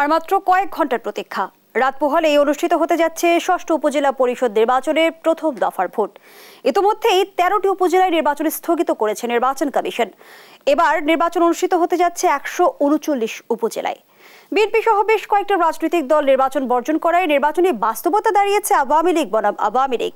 আর মাত্র কয়েক ঘন্টার প্রতীক্ষা, রাত পোহালেই অনুষ্ঠিত হতে যাচ্ছে ষষ্ঠ উপজেলা পরিষদ নির্বাচনের প্রথম দফার ভোট। ইতোমধ্যেই 13টি উপজেলায় নির্বাচন স্থগিত করেছে নির্বাচন কমিশন। এবার নির্বাচন অনুষ্ঠিত হতে যাচ্ছে 139 উপজেলায়। বিএনপি সহ বেশ কয়েকটা রাজনৈতিক দল নির্বাচন বর্জন করায় নির্বাচনী বাস্তবতা দাঁড়িয়েছে আওয়ামী লীগ বনাম আওয়ামী লীগ।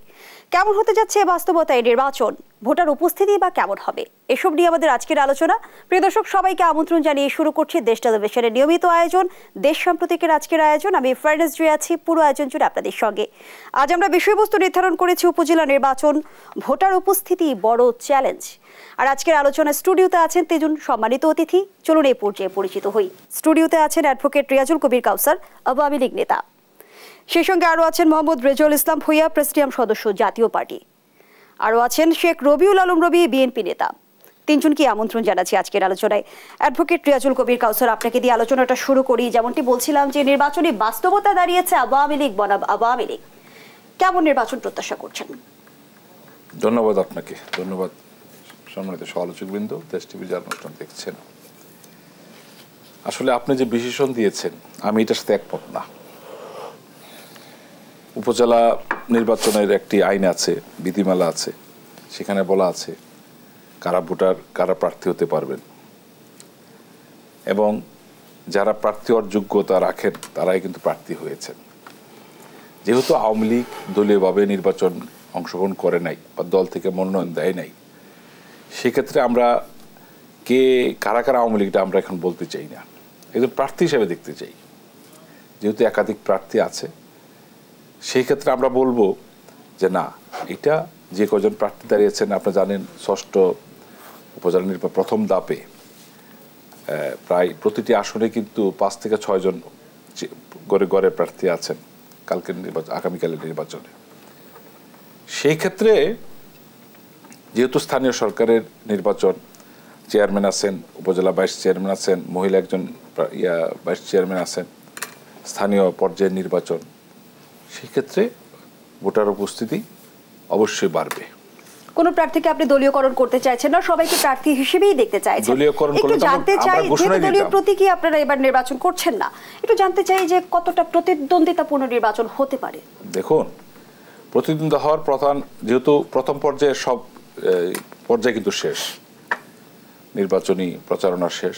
কেমন হতে যাচ্ছে বাস্তবতায় নির্বাচন, ভোটার উপস্থিতি বা কেমন হবে, এসব নিয়ে আমাদের আজকের আলোচনা। প্রিয় দর্শক, সবাইকে আমন্ত্রণ জানিয়ে শুরু করছি দেশ টেলিভিশনের নিয়মিত আয়োজন দেশ সাম্প্রতিকের আজকের আয়োজন। আমি ফারনাজ জুই আছি পুরো আয়োজন জুড়ে আপনাদের সঙ্গে। আজ আমরা বিষয়বস্তু নির্ধারণ করেছি উপজেলা নির্বাচন, ভোটার উপস্থিতি বড় চ্যালেঞ্জ। আর আজকের আলোচনায় স্টুডিওতে আছেন তিনজন সম্মানিত অতিথি। চলুন এই পর্যায়ে পরিচিত হই। স্টুডিওতে আছেন অ্যাডভোকেট রিয়াজুল কবির কাউসার, আওয়ামী লীগ নেতা। সেই সঙ্গে আরও আছেন মোহাম্মদ রেজাউল ইসলাম ভূঁইয়া, প্রেসিডিয়াম সদস্য, জাতীয় পার্টি। আরও আছেন শেখ রবিউল আলম রবি, বিএনপি নেতা। তিনজনকে আমন্ত্রণ জানাচ্ছি আজকের আলোচনায়। অ্যাডভোকেট রিয়াজুল কবির কাউসার, আপনাকে দিয়ে আলোচনাটা শুরু করি। যেমনটি বলছিলাম যে নির্বাচনী বাস্তবতা দাঁড়িয়েছে আওয়ামী লীগ বনাম আওয়ামী লীগ। কেমন নির্বাচন প্রত্যাশা করছেন? ধন্যবাদ আপনাকে, ধন্যবাদ সম্মানিত সহ-আলোচকবৃন্দ, দেশ টিভি যারা অনুষ্ঠান দেখছেন। আসলে আপনি যে বিশেষণ দিয়েছেন আমি এটার সাথে একমত না। উপজেলা নির্বাচনের একটি আইন আছে, বিধিমালা আছে, সেখানে বলা আছে কারা ভোটার, কারা প্রার্থী হতে পারবেন, এবং যারা প্রার্থী হওয়ার যোগ্যতা রাখেন তারাই কিন্তু প্রার্থী হয়েছেন। যেহেতু আওয়ামী লীগ দলীয়ভাবে নির্বাচন অংশগ্রহণ করে নাই বা দল থেকে মনোনয়ন দেয় নাই, সেক্ষেত্রে আমরা কারা কারা আওয়ামী লীগটা আমরা এখন বলতে চাই না, একজন প্রার্থী হিসেবে দেখতে চাই। যেহেতু একাধিক প্রার্থী আছে, সেই ক্ষেত্রে আমরা বলবো যে না, এটা যে কজন প্রার্থী দাঁড়িয়েছেন, আপনারা জানেন ষষ্ঠ উপজেলা নির্বাচন প্রথম ধাপে প্রায় প্রতিটি আসনে কিন্তু 5 থেকে 6 জন গড়ে গড়ে প্রার্থী আছেন কালকের নির্বাচন, আগামীকালের নির্বাচনে। সেই ক্ষেত্রে যেহেতু স্থানীয় সরকারের নির্বাচন, চেয়ারম্যান আছেন, উপজেলা ভাইস চেয়ারম্যান আছেন, মহিলা একজন ভাইস চেয়ারম্যান আছেন, স্থানীয় পর্যায়ের নির্বাচন, সেই ক্ষেত্রে ভোটার উপস্থিতি অবশ্যই বাড়বে। কোন প্রার্থীকে আপনি দলীয়করণ করতে চাইছেন না, সবাইকে প্রার্থী হিসেবেই দেখতে চাইছেন। দলীয়করণ করলে জানতে চাই, দলীয় প্রতীকী আপনারা এবার নির্বাচন করছেন না, একটু জানতে চাই যে কতটা প্রতিদ্বন্দ্বিতাপূর্ণ নির্বাচন হতে পারে। দেখুন, প্রতিদ্বন্দ্বিতা হওয়ার যেহেতু প্রথম পর্যায়ে সব পর্যায়ে কিন্তু শেষ, নির্বাচনী প্রচারণা শেষ,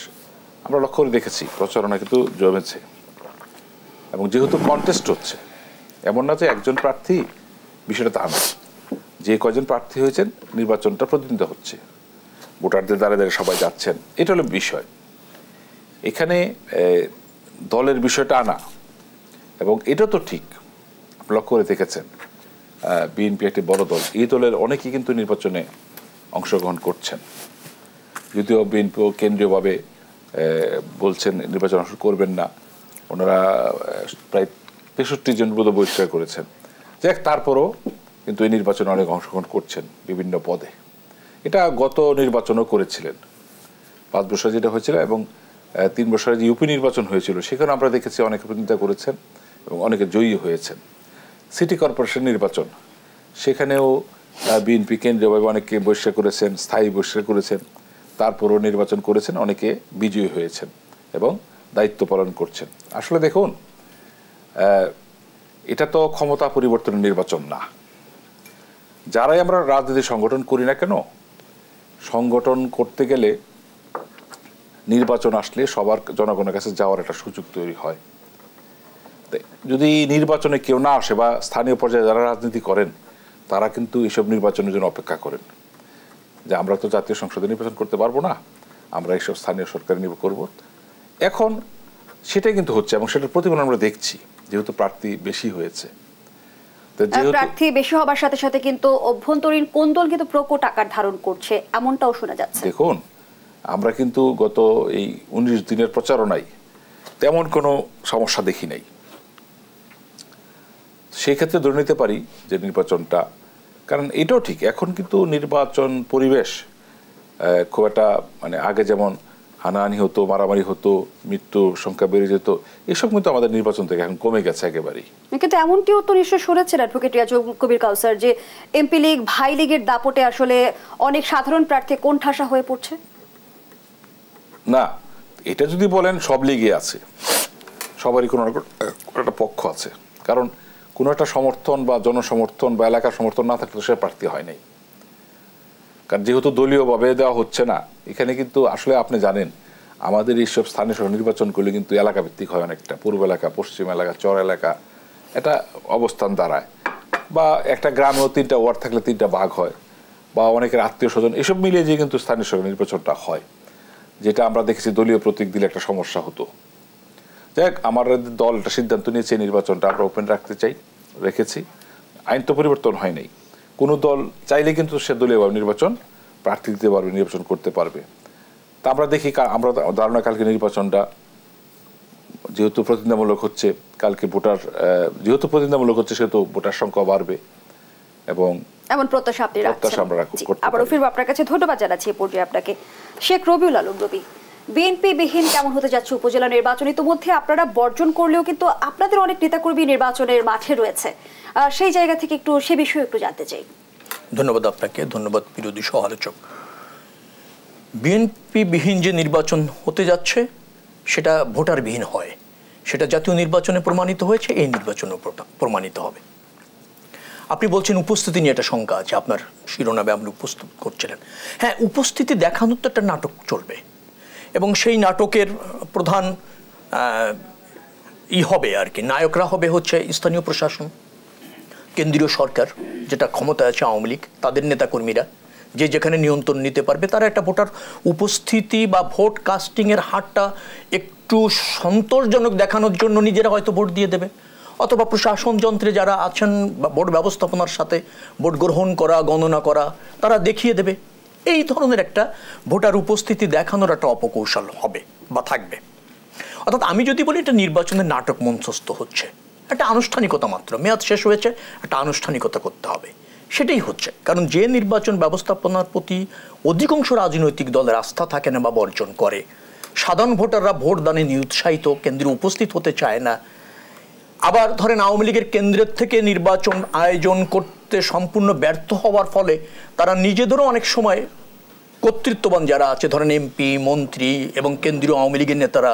আমরা লক্ষ্য করে দেখেছি প্রচারণা কিন্তু জমেছে। এবং যেহেতু কন্টেস্ট হচ্ছে, এমন না যে একজন প্রার্থী, বিষয়টা তা না, যে কয়জন প্রার্থী হয়েছেন নির্বাচনটা প্রতিদ্বন্দ্বিতা হচ্ছে, ভোটারদের দ্বারা দ্বারা সবাই যাচ্ছেন, এটা হলো বিষয়। এখানে দলের বিষয়টা আনা, এবং এটা তো ঠিক লক্ষ্য করে দেখেছেন বিএনপি একটি বড় দল, এই দলের অনেকেই কিন্তু নির্বাচনে অংশগ্রহণ করছেন। যদিও বিএনপিও কেন্দ্রীয়ভাবে বলছেন নির্বাচন অংশ করবেন না, ওনারা প্রায় 65 জন বোধ বহিষ্কার করেছেন। যাক, তারপরও কিন্তু এই নির্বাচনে অনেক অংশগ্রহণ করছেন বিভিন্ন পদে। এটা গত নির্বাচনও করেছিলেন, 5 বছর যেটা হয়েছিল, এবং 3 বছরে যে ইউপি নির্বাচন হয়েছিল সেখানে আমরা দেখেছি অনেকে প্রতিদ্বন্দ্বিতা করেছেন এবং অনেকে জয়ী হয়েছেন। সিটি কর্পোরেশন নির্বাচন, সেখানেও বিএনপি কেন্দ্রীয়ভাবে অনেকে বহিষ্কার করেছেন, স্থায়ী বহিষ্কার করেছেন, তারপরও নির্বাচন করেছেন, অনেকে বিজয়ী হয়েছেন এবং দায়িত্ব পালন করছেন। আসলে দেখুন, এটা তো ক্ষমতা পরিবর্তনের নির্বাচন না। যারাই আমরা রাজনীতি সংগঠন করি না কেন, সংগঠন করতে গেলে নির্বাচন আসলে সবার জনগণের কাছে যাওয়ার একটা সুযোগ তৈরি হয়। যদি নির্বাচনে কেউ না আসে বা স্থানীয় পর্যায়ে যারা রাজনীতি করেন তারা কিন্তু এসব নির্বাচনের জন্য অপেক্ষা করেন যে আমরা তো জাতীয় সংসদে নির্বাচন করতে পারবো না, আমরা এইসব স্থানীয় সরকার নির্বাচন করব। এখন সেটাই কিন্তু হচ্ছে, এবং সেটার প্রতিফলন আমরা দেখছি, যেহেতু প্রার্থী বেশি হয়েছে। প্রার্থী বেশি হবার সাথে সাথে কিন্তু অভ্যন্তরীণ কোন্দল কিন্তু প্রকট আকার ধারণ করছে, এমনটাও শোনা যাচ্ছে। দেখুন, আমরা কিন্তু গত এই 19 দিনের প্রচারণায় তেমন কোনো সমস্যা দেখি নাই। সেই ক্ষেত্রে ধরে নিতে পারি যে নির্বাচনটা, কারণ এটাও ঠিক, এখন কিন্তু নির্বাচন পরিবেশ খুব একটা মানে আগে যেমন হানাহানি হতো, মারামারি হতো, মৃত্যু সংখ্যা বেড়ে যেত, এসব কিন্তু আমাদের নির্বাচন থেকে এখন কমে গেছে একেবারেই। কিন্তু এমনটিও তো নিশ্চয় শুনেছেন অ্যাডভোকেট রিয়াজুল কবির কাউসার যে এমপি লীগ ভাই লীগের দাপটে আসলে অনেক সাধারণ প্রার্থী কোণঠাসা হয়ে পড়ছে। না, এটা যদি বলেন সব লীগে আছে, সবারই কোনো একটা পক্ষ আছে, কারণ কোনো একটা সমর্থন বা জনসমর্থন বা এলাকার সমর্থন না থাকলে সে প্রার্থী হয় নাই। কারণ যেহেতু দলীয়ভাবে দেওয়া হচ্ছে না, এখানে কিন্তু আসলে আপনি জানেন আমাদের এইসব স্থানীয় সরকার নির্বাচনগুলি কিন্তু এলাকা ভিত্তিক হয় অনেকটা, পূর্ব এলাকা, পশ্চিম এলাকা, চর এলাকা, এটা অবস্থান দাঁড়ায়। বা একটা গ্রামেও 3টা ওয়ার্ড থাকলে 3টা ভাগ হয়, বা অনেকের আত্মীয় স্বজন, এসব মিলিয়ে যে কিন্তু স্থানীয় সরকার নির্বাচনটা হয়, যেটা আমরা দেখেছি দলীয় প্রতীক দিলে একটা সমস্যা হতো। যাই হোক, আমাদের দল একটা সিদ্ধান্ত নিয়েছে নির্বাচনটা আমরা ওপেন রাখতে চাই, রেখেছি। আইন তো পরিবর্তন হয় নাই, কোনো দল চাইলে কিন্তু সে দলীয়ভাবে নির্বাচন প্রার্থী দিতে পারবে, নির্বাচন করতে পারবে। তা আমরা দেখি, আমরা ধারণা কালকে নির্বাচনটা যেহেতু প্রতিদ্বন্দ্বিতামূলক হচ্ছে, কালকে ভোটার যেহেতু প্রতিদ্বন্দ্বিতামূলক হচ্ছে সেহেতু ভোটার সংখ্যা বাড়বে এবং এমন প্রত্যাশা আপনি রাখছেন। আবারও ফিরবো আপনার কাছে, ধন্যবাদ জানাচ্ছি এই পর্যায়ে আপনাকে। শেখ রবিউল আলম রবি, বিএনপি বিহীন কেমন হতে যাচ্ছে উপজেলা নির্বাচন? ইতিমধ্যে আপনারা বর্জন করলেও কিন্তু আপনাদের অনেক নেতাকর্মী নির্বাচনের মাঠে রয়েছে, সেই জায়গা থেকে একটু সে বিষয়ে একটু জানতে চাই। ধন্যবাদ আপনাকে, ধন্যবাদ বিরোধী সহ আলোচক। বিএনপি বিহীন যে নির্বাচন হতে যাচ্ছে সেটা ভোটার বিহীন হয়, সেটা জাতীয় নির্বাচনে প্রমাণিত হয়েছে, এই নির্বাচনেও প্রমাণিত হবে। আপনি বলছেন উপস্থিতি নিয়ে একটা শঙ্কা আছে, আপনার শিরোনামে আপনি উপস্থিত করছিলেন। হ্যাঁ, উপস্থিতি দেখানোর তো একটা নাটক চলবে এবং সেই নাটকের প্রধান হবে আর কি, নায়করা হবে হচ্ছে স্থানীয় প্রশাসন, কেন্দ্রীয় সরকার যেটা ক্ষমতায় আছে, আওয়ামী লীগ, তাদের নেতাকর্মীরা যে যেখানে নিয়ন্ত্রণ নিতে পারবে, তারা একটা ভোটার উপস্থিতি বা ভোট কাস্টিংয়ের হারটা একটু সন্তোষজনক দেখানোর জন্য নিজেরা হয়তো ভোট দিয়ে দেবে, অথবা প্রশাসন যন্ত্রে যারা আছেন বা ভোট ব্যবস্থাপনার সাথে ভোট গ্রহণ করা, গণনা করা, তারা দেখিয়ে দেবে। এই ধরনের একটা ভোটার উপস্থিতি দেখানোর একটা অপকৌশল হবে বা থাকবে। অর্থাৎ আমি যদি বলি এটা নির্বাচনের নাটক মঞ্চস্থ হচ্ছে, একটা আনুষ্ঠানিকতা মাত্র, মেয়াদ শেষ হয়েছে, একটা আনুষ্ঠানিকতা করতে হবে, সেটাই হচ্ছে। কারণ যে নির্বাচন ব্যবস্থাপনার প্রতি অধিকাংশ রাজনৈতিক দলের আস্থা থাকে না বা বর্জন করে, সাধারণ ভোটাররা ভোট দানে নিরুৎসাহিত, কেন্দ্রে উপস্থিত হতে চায় না, আবার ধরেন আওয়ামী লীগের কেন্দ্রের থেকে নির্বাচন আয়োজন করতে সম্পূর্ণ ব্যর্থ হওয়ার ফলে তারা নিজেদেরও অনেক সময় কর্তৃত্ববান যারা আছে, ধরেন এমপি, মন্ত্রী এবং কেন্দ্রীয় আওয়ামী লীগের নেতারা,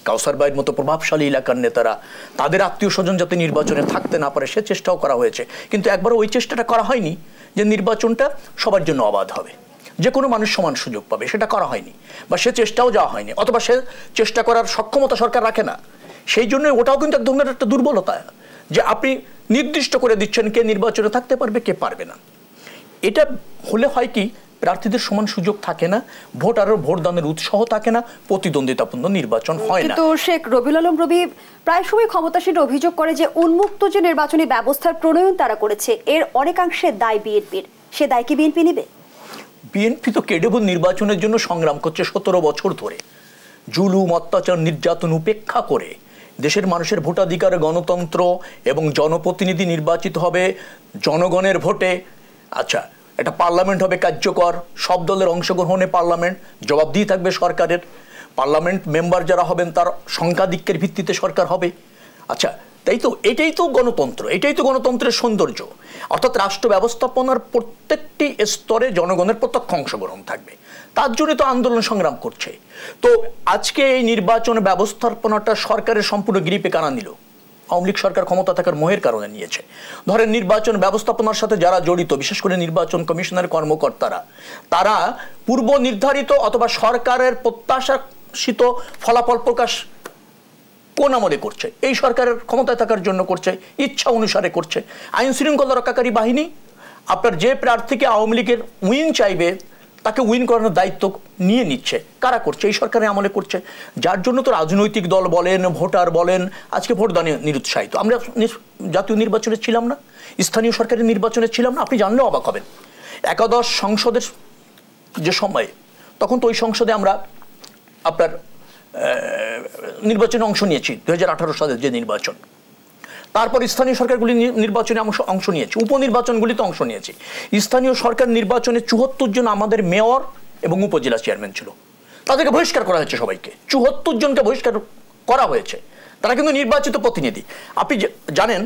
কাউসার ভাইয়ের মতো প্রভাবশালী এলাকার নেতারা, তাদের আত্মীয় স্বজন যাতে নির্বাচনে থাকতে না পারে সে চেষ্টাও করা হয়েছে। কিন্তু একবার ওই চেষ্টাটা করা হয়নি যে নির্বাচনটা সবার জন্য অবাধ হবে, যে কোনো মানুষ সমান সুযোগ পাবে, সেটা করা হয়নি, বা সে চেষ্টাও যাওয়া হয়নি, অথবা সে চেষ্টা করার সক্ষমতা সরকার রাখে না। সেই জন্য ওটাও কিন্তু এক ধরনের একটা দুর্বলতা, যে আপনি নির্দিষ্ট করে দিচ্ছেন কে নির্বাচনে থাকতে পারবে, কে পারবে না। এটা হলে হয় কি, প্রার্থীদের সমান সুযোগ থাকে না, ভোটারের ভোটদানের উৎসাহ থাকে না, প্রতিদ্বন্দ্বিতাপূর্ণ নির্বাচন হয় না। কিন্তু শেখ রবিউল আলম রবি প্রায় সময় ক্ষমতাসীন অভিযোগ করে যে উন্মুক্ত যে নির্বাচনী ব্যবস্থার প্রণয়ন তারা করেছে, এর অনেকাংশে দায় বিএনপির, সে দায় কি বিএনপি নেবে? বিএনপি তো ক্রেডিবল নির্বাচনের জন্য সংগ্রাম করছে 17 বছর ধরে, জুলুম, অত্যাচার, নির্যাতন উপেক্ষা করে দেশের মানুষের ভোটাধিকার, গণতন্ত্র এবং জনপ্রতিনিধি নির্বাচিত হবে জনগণের ভোটে। আচ্ছা, একটা পার্লামেন্ট হবে কার্যকর, সব দলের অংশগ্রহণে পার্লামেন্ট, জবাবদিহি থাকবে সরকারের, পার্লামেন্ট মেম্বার যারা হবেন তার সংখ্যাধিক্যের ভিত্তিতে সরকার হবে। আচ্ছা, তাই তো, এটাই তো গণতন্ত্র, এটাই তো গণতন্ত্রের সৌন্দর্য। অর্থাৎ রাষ্ট্র ব্যবস্থাপনার প্রত্যেকটি স্তরে জনগণের প্রত্যক্ষ অংশগ্রহণ থাকবে, তার জন্য তো আন্দোলন সংগ্রাম করছে। তো আজকে এই নির্বাচন ব্যবস্থাপনাটা সরকারের সম্পূর্ণ গ্রিপে কারা নিল? আওয়ামী লীগ সরকার ক্ষমতা থাকার মোহের কারণে নিয়েছে। ধরেন নির্বাচন ব্যবস্থাপনার সাথে যারা জড়িত, বিশেষ করে নির্বাচন কমিশনের কর্মকর্তারা, তারা পূর্ব নির্ধারিত অথবা সরকারের প্রত্যাশিত ফলাফল প্রকাশ কোন আমলে করছে? এই সরকারের ক্ষমতায় থাকার জন্য করছে, ইচ্ছা অনুসারে করছে। আইন শৃঙ্খলা রক্ষাকারী বাহিনী আপনার যে প্রার্থীকে আওয়ামী লীগের উইন চাইবে তাকে উইন করানোর দায়িত্ব নিয়ে নিচ্ছে, কারা করছে? এই সরকারের আমলে করছে। যার জন্য তো রাজনৈতিক দল বলেন, ভোটার বলেন, আজকে ভোটদানে নিরুৎসাহিত। আমরা জাতীয় নির্বাচনে ছিলাম না, স্থানীয় সরকারের নির্বাচনে ছিলাম না, আপনি জানলেও অবাক হবেন। একাদশ সংসদের যে সময়ে, তখন তো ওই সংসদে আমরা আপনার নির্বাচনে অংশ নিয়েছি, 2018 সালের যে নির্বাচন। তারপর স্থানীয় সরকারগুলি নির্বাচনে অংশ নিয়েছে, উপনির্বাচনগুলিতে অংশ নিয়েছে। স্থানীয় সরকার নির্বাচনে 74 জন আমাদের মেয়র এবং উপজেলা চেয়ারম্যান ছিল, তাদেরকে বহিষ্কার করা হয়েছে। সবাইকে 74 জনকে বহিষ্কার করা হয়েছে, তারা কিন্তু নির্বাচিত প্রতিনিধি। আপনি জানেন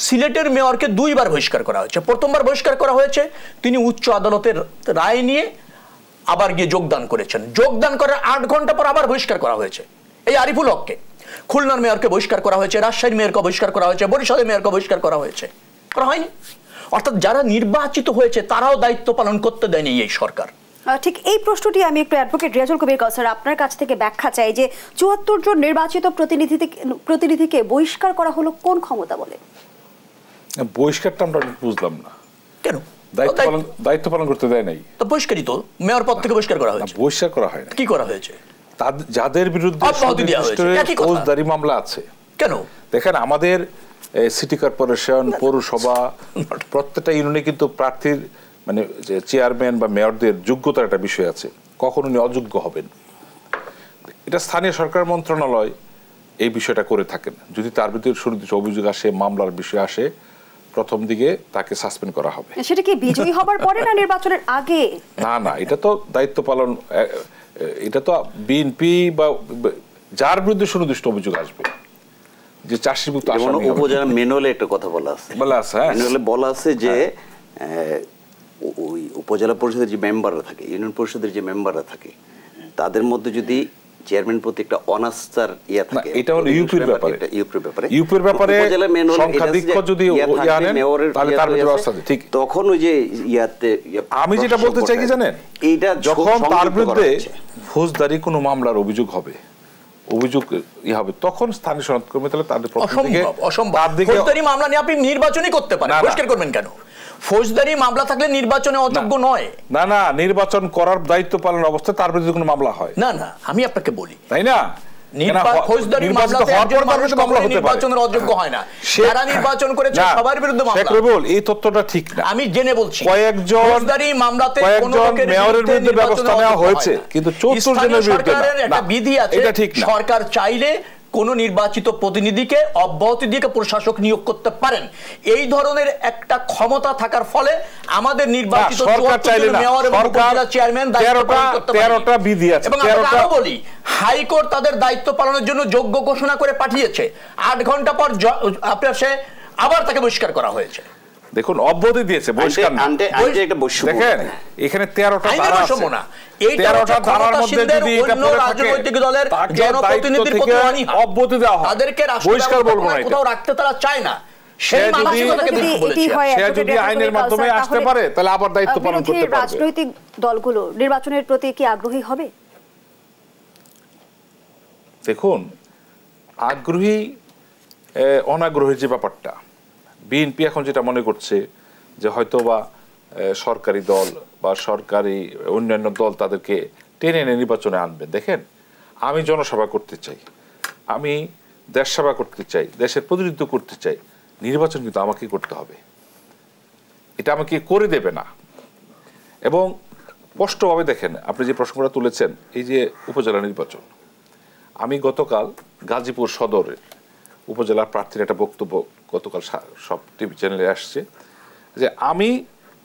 সিলেটের মেয়রকে 2 বার বহিষ্কার করা হয়েছে। প্রথমবার বহিষ্কার করা হয়েছে, তিনি উচ্চ আদালতের রায় নিয়ে আবার গিয়ে যোগদান করেছেন, যোগদান করার 8 ঘন্টা পর আবার বহিষ্কার করা হয়েছে, এই আরিফুল হককে। খুলনার মেয়রকে বহিষ্কার করা হয়েছে, রাজশাহীর মেয়রকে বহিষ্কার করা হয়েছে, বরিশালের মেয়রকে বহিষ্কার করা হয়েছে, করা হয়নি। অর্থাৎ যারা নির্বাচিত হয়েছে তারাও দায়িত্ব পালন করতে দেয়নি এই সরকার। ঠিক এই প্রশ্নটি আমি একটু অ্যাডভোকেট রিয়াজুল কবির কাউসার আপনার কাছ থেকে ব্যাখ্যা চাই যে ৭৪ জন নির্বাচিত প্রতিনিধিকে বহিষ্কার করা হলো কোন ক্ষমতা বলে? বহিষ্কারটা আমরা বুঝলাম না কেন? দায়িত্ব পালন করতে দেয় নাই তো বহিষ্কারই তো মেয়র পদ থেকে বহিষ্কার করা হয়েছে। বহিষ্কার করা হয় না। কি করা হয়েছে? যাদের বিরুদ্ধে ফৌজদারি মামলা আছে। কেন? দেখেন আমাদের সিটি কর্পোরেশন, পৌরসভা, প্রত্যেকটা ইউনিয়নে কিন্তু প্রার্থীর মানে চেয়ারম্যান বা মেয়রদের যোগ্যতার একটা বিষয় আছে, কখন উনি অযোগ্য হবেন। এটা স্থানীয় সরকার মন্ত্রণালয় এই বিষয়টা করে থাকেন। যদি তার বিরুদ্ধে সুনির্দিষ্ট অভিযোগ আসে, মামলার বিষয় আসে, প্রথম দিকে তাকে সাসপেন্ড করা হবে। সেটা কি বিজয়ী হবার পরে না নির্বাচনের আগে? না, এটা তো দায়িত্ব পালন, এটা তো বিএনপি বা যার বিরুদ্ধে সুনির্দিষ্ট অভিযোগ আসবে, যে চাষিভুক্ত উপজেলা ম্যানুয়ালে একটা কথা বলা আছে, ম্যানুয়ালে বলা আছে যে ওই উপজেলা পরিষদের যে মেম্বাররা থাকে, ইউনিয়ন পরিষদের যে মেম্বাররা থাকে, তাদের মধ্যে যদি চেয়ারম্যান প্রতি একটা অনাস্থার ইয়া থাকে, এটা হলো ইউপির ব্যাপারে সংখ্যাধিক্য যদি তাহলে তার ভিতরে অবস্থা ঠিক, তখন ওই যে ইয়াতে আমি যেটা বলতে চাই কি জানেন, এইটা যখন তার বিরুদ্ধে ফৌজদারি কোনো মামলার অভিযোগ হবে, হবে, তখন স্থানীয় সনদকর্মী তাহলে তাদের অসম্ভব ফৌজদারি মামলা নিয়ে আপনি নির্বাচনই করতে পারেন, বহিষ্কার করবেন কেন? ফৌজদারি মামলা থাকলে নির্বাচনে অযোগ্য নয়। না, নির্বাচন করার দায়িত্ব পালন অবস্থায় তার বিরুদ্ধে কোনো মামলা হয় না। আমি আপনাকে বলি, তাই না, ফৌজদারি মামলাতে নির্বাচনের অযোগ্য হয় না। যারা নির্বাচন করেছে সবার বিরুদ্ধে মামলা। এই তথ্যটা ঠিক না, আমি জেনে বলছি। ফৌজদারি মামলাতে মেয়রের বিরুদ্ধে ব্যবস্থা নেওয়া হয়েছে, কিন্তু ৭৪ জনের বিরুদ্ধে একটা বিধি আছে, সরকার চাইলে কোন নির্বাচিত প্রতিনিধিকে অব্যাহতি দিয়ে প্রশাসক নিয়োগ করতে পারেন। এই ধরনের একটা ক্ষমতা থাকার ফলে আমাদের নির্বাচিত মেয়র এবং উপজেলা চেয়ারম্যান দায়িত্ব পালন করতে পারেন। 13টা বিধি আছে। এবং আমরা আরো বলি, হাইকোর্ট তাদের দায়িত্ব পালনের জন্য যোগ্য ঘোষণা করে পাঠিয়েছে, 8 ঘন্টা পর আপনার সে আবার তাকে বহিষ্কার করা হয়েছে। দেখুন, অব্যাহতি দিয়েছে, বহিষ্কার না। দেখেন এখানে 13টা ধারা আছে, 13টা ধারার মধ্যে যদি এটা পড়ে থাকে, রাজনৈতিক দলের জনপ্রতিনিধির প্রতি অব্যাহতি দেওয়া হয়, তাদেরকে বহিষ্কার বলবো না, কোথাও রাখতে তারা চায় না। সে যদি আইনের মাধ্যমে আসতে পারে তাহলে আবার দায়িত্ব পালন করতে পারবে। রাজনৈতিক দলগুলো নির্বাচনের প্রতি কি আগ্রহী হবে? দেখুন, আগ্রহী অনাগ্রহীর যে ব্যাপারটা, বিএনপি এখন যেটা মনে করছে যে হয়তোবা সরকারি দল বা সরকারি অন্যান্য দল তাদেরকে টেনে এনে নির্বাচনে আনবে। দেখেন, আমি জনসভা করতে চাই, আমি দেশ সেবা করতে চাই, দেশের প্রতিনিধিত্ব করতে চাই, নির্বাচন কিন্তু আমাকেই করতে হবে, এটা আমাকে করে দেবে না। এবং স্পষ্টভাবে দেখেন, আপনি যে প্রশ্নটা তুলেছেন, এই যে উপজেলা নির্বাচন, আমি গতকাল গাজীপুর সদরের উপজেলা প্রার্থীর একটা বক্তব্য গতকাল সব টিভি চ্যানেলে আসছে, যে আমি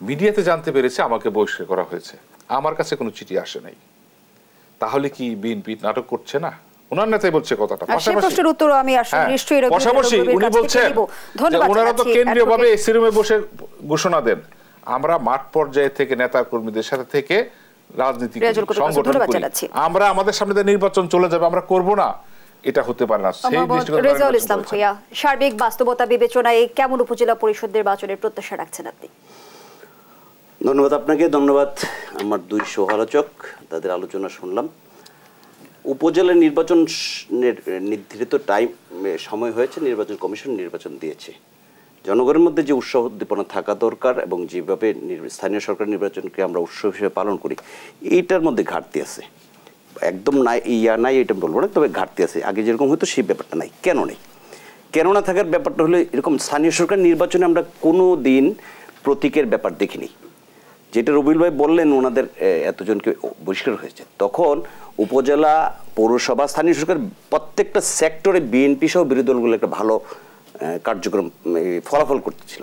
মিডিয়াতে জানতে পেরেছি আমাকে বহিষ্কার করা হয়েছে, আমার কাছে কোনো চিঠি আসে নাই। তাহলে কি বিএনপি নাটক করছে না? ওনার নেতাই বলছে কথাটা। পাশাপাশি উনি বলছেন ওনারা তো কেন্দ্রীয়ভাবে এসি রুমে বসে ঘোষণা দেন, আমরা মাঠ পর্যায়ে থেকে নেতা কর্মীদের সাথে থেকে রাজনীতি সংগঠন করি, আমরা আমাদের সামনে নির্বাচন চলে যাবে, আমরা করব না, এটা হতে পারে না। রেজাউল ইসলাম ভূঁইয়া, সার্বিক বাস্তবতা বিবেচনায় কেমন উপজেলা পরিষদ নির্বাচনের প্রত্যাশা রাখছেন আপনি? ধন্যবাদ আপনাকে, ধন্যবাদ আমার 2 সহ-আলোচক, তাদের আলোচনা শুনলাম। উপজেলা নির্বাচনের নির্ধারিত সময় হয়েছে, নির্বাচন কমিশন নির্বাচন দিয়েছে। জনগণের মধ্যে যে উৎসাহ উদ্দীপনা থাকা দরকার এবং যেভাবে স্থানীয় সরকার নির্বাচনকে আমরা উৎসব হিসেবে পালন করি, এইটার মধ্যে ঘাটতি আছে। একদম নাই নাই এটা বলবো না, তবে ঘাটতি আছে। আগে যেরকম হয়তো সেই ব্যাপারটা নাই। কেন নেই? কেন না থাকার ব্যাপারটা হলো এরকম, স্থানীয় সরকার নির্বাচনে আমরা কোনো দিন প্রতীকের ব্যাপার দেখিনি। যেটা রবিউল ভাই বললেন, ওনাদের এতজনকে বহিষ্কার হয়েছে, তখন উপজেলা, পৌরসভা, স্থানীয় সরকার প্রত্যেকটা সেক্টরে বিএনপি সহ বিরোধী দলগুলো একটা ভালো কার্যক্রম ফলাফল করতেছিল।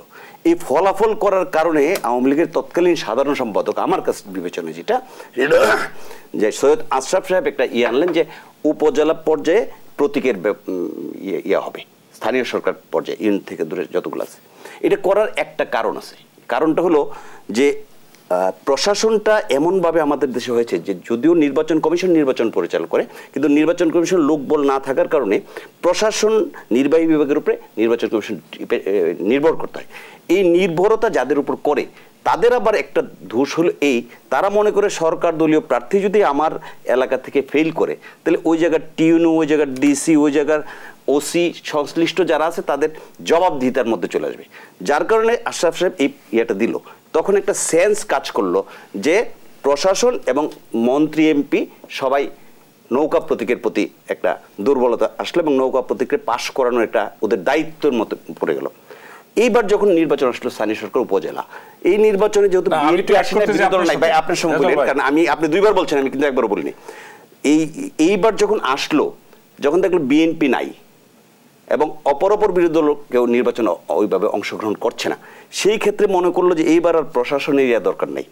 এই ফলাফল করার কারণে আওয়ামী লীগের তৎকালীন সাধারণ সম্পাদক, আমার কাছে বিবেচনায় যেটা, যে সৈয়দ আশরাফ সাহেব একটা আনলেন যে উপজেলা পর্যায়ে প্রতীকের ইয়া হবে, স্থানীয় সরকার পর্যায়ে ইউনিট থেকে দূরে যতগুলো আছে। এটা করার একটা কারণ আছে। কারণটা হলো যে প্রশাসনটা এমনভাবে আমাদের দেশে হয়েছে যে যদিও নির্বাচন কমিশন নির্বাচন পরিচালনা করে, কিন্তু নির্বাচন কমিশন লোকবল না থাকার কারণে প্রশাসন নির্বাহী বিভাগের উপরে নির্বাচন কমিশন নির্ভর করতে হয়। এই নির্ভরতা যাদের উপর করে তাদের আবার একটা দোষ হলো এই, তারা মনে করে সরকার দলীয় প্রার্থী যদি আমার এলাকা থেকে ফেল করে তাহলে ওই জায়গার টিউনু, ওই জায়গার ডিসি, ওই জায়গার ওসি সংশ্লিষ্ট যারা আছে তাদের জবাবদিহিতার মধ্যে চলে আসবে। যার কারণে আশরাফ সাহেব এই ইয়েটা দিল। তখন একটা সেন্স কাজ করলো যে প্রশাসন এবং মন্ত্রী এমপি সবাই নৌকা প্রতীকের প্রতি একটা দুর্বলতা আসলো এবং নৌকা প্রতীককে পাশ করানোর একটা ওদের দায়িত্বের মতো পড়ে গেল। এইবার যখন নির্বাচন আসলো স্থানীয় সরকার উপজেলা, এই নির্বাচনে যেহেতু আপনার সঙ্গে বলেন, কারণ আপনি দুইবার বলছেন, আমি কিন্তু একবারও বলিনি। এইবার যখন আসলো, যখন দেখলো বিএনপি নাই এবং অপর বিরোধী দল কেউ নির্বাচন ওইভাবে অংশগ্রহণ করছে না, সেই ক্ষেত্রে মনে করলো যে এইবার আর প্রশাসনের ইয়া দরকার নেই।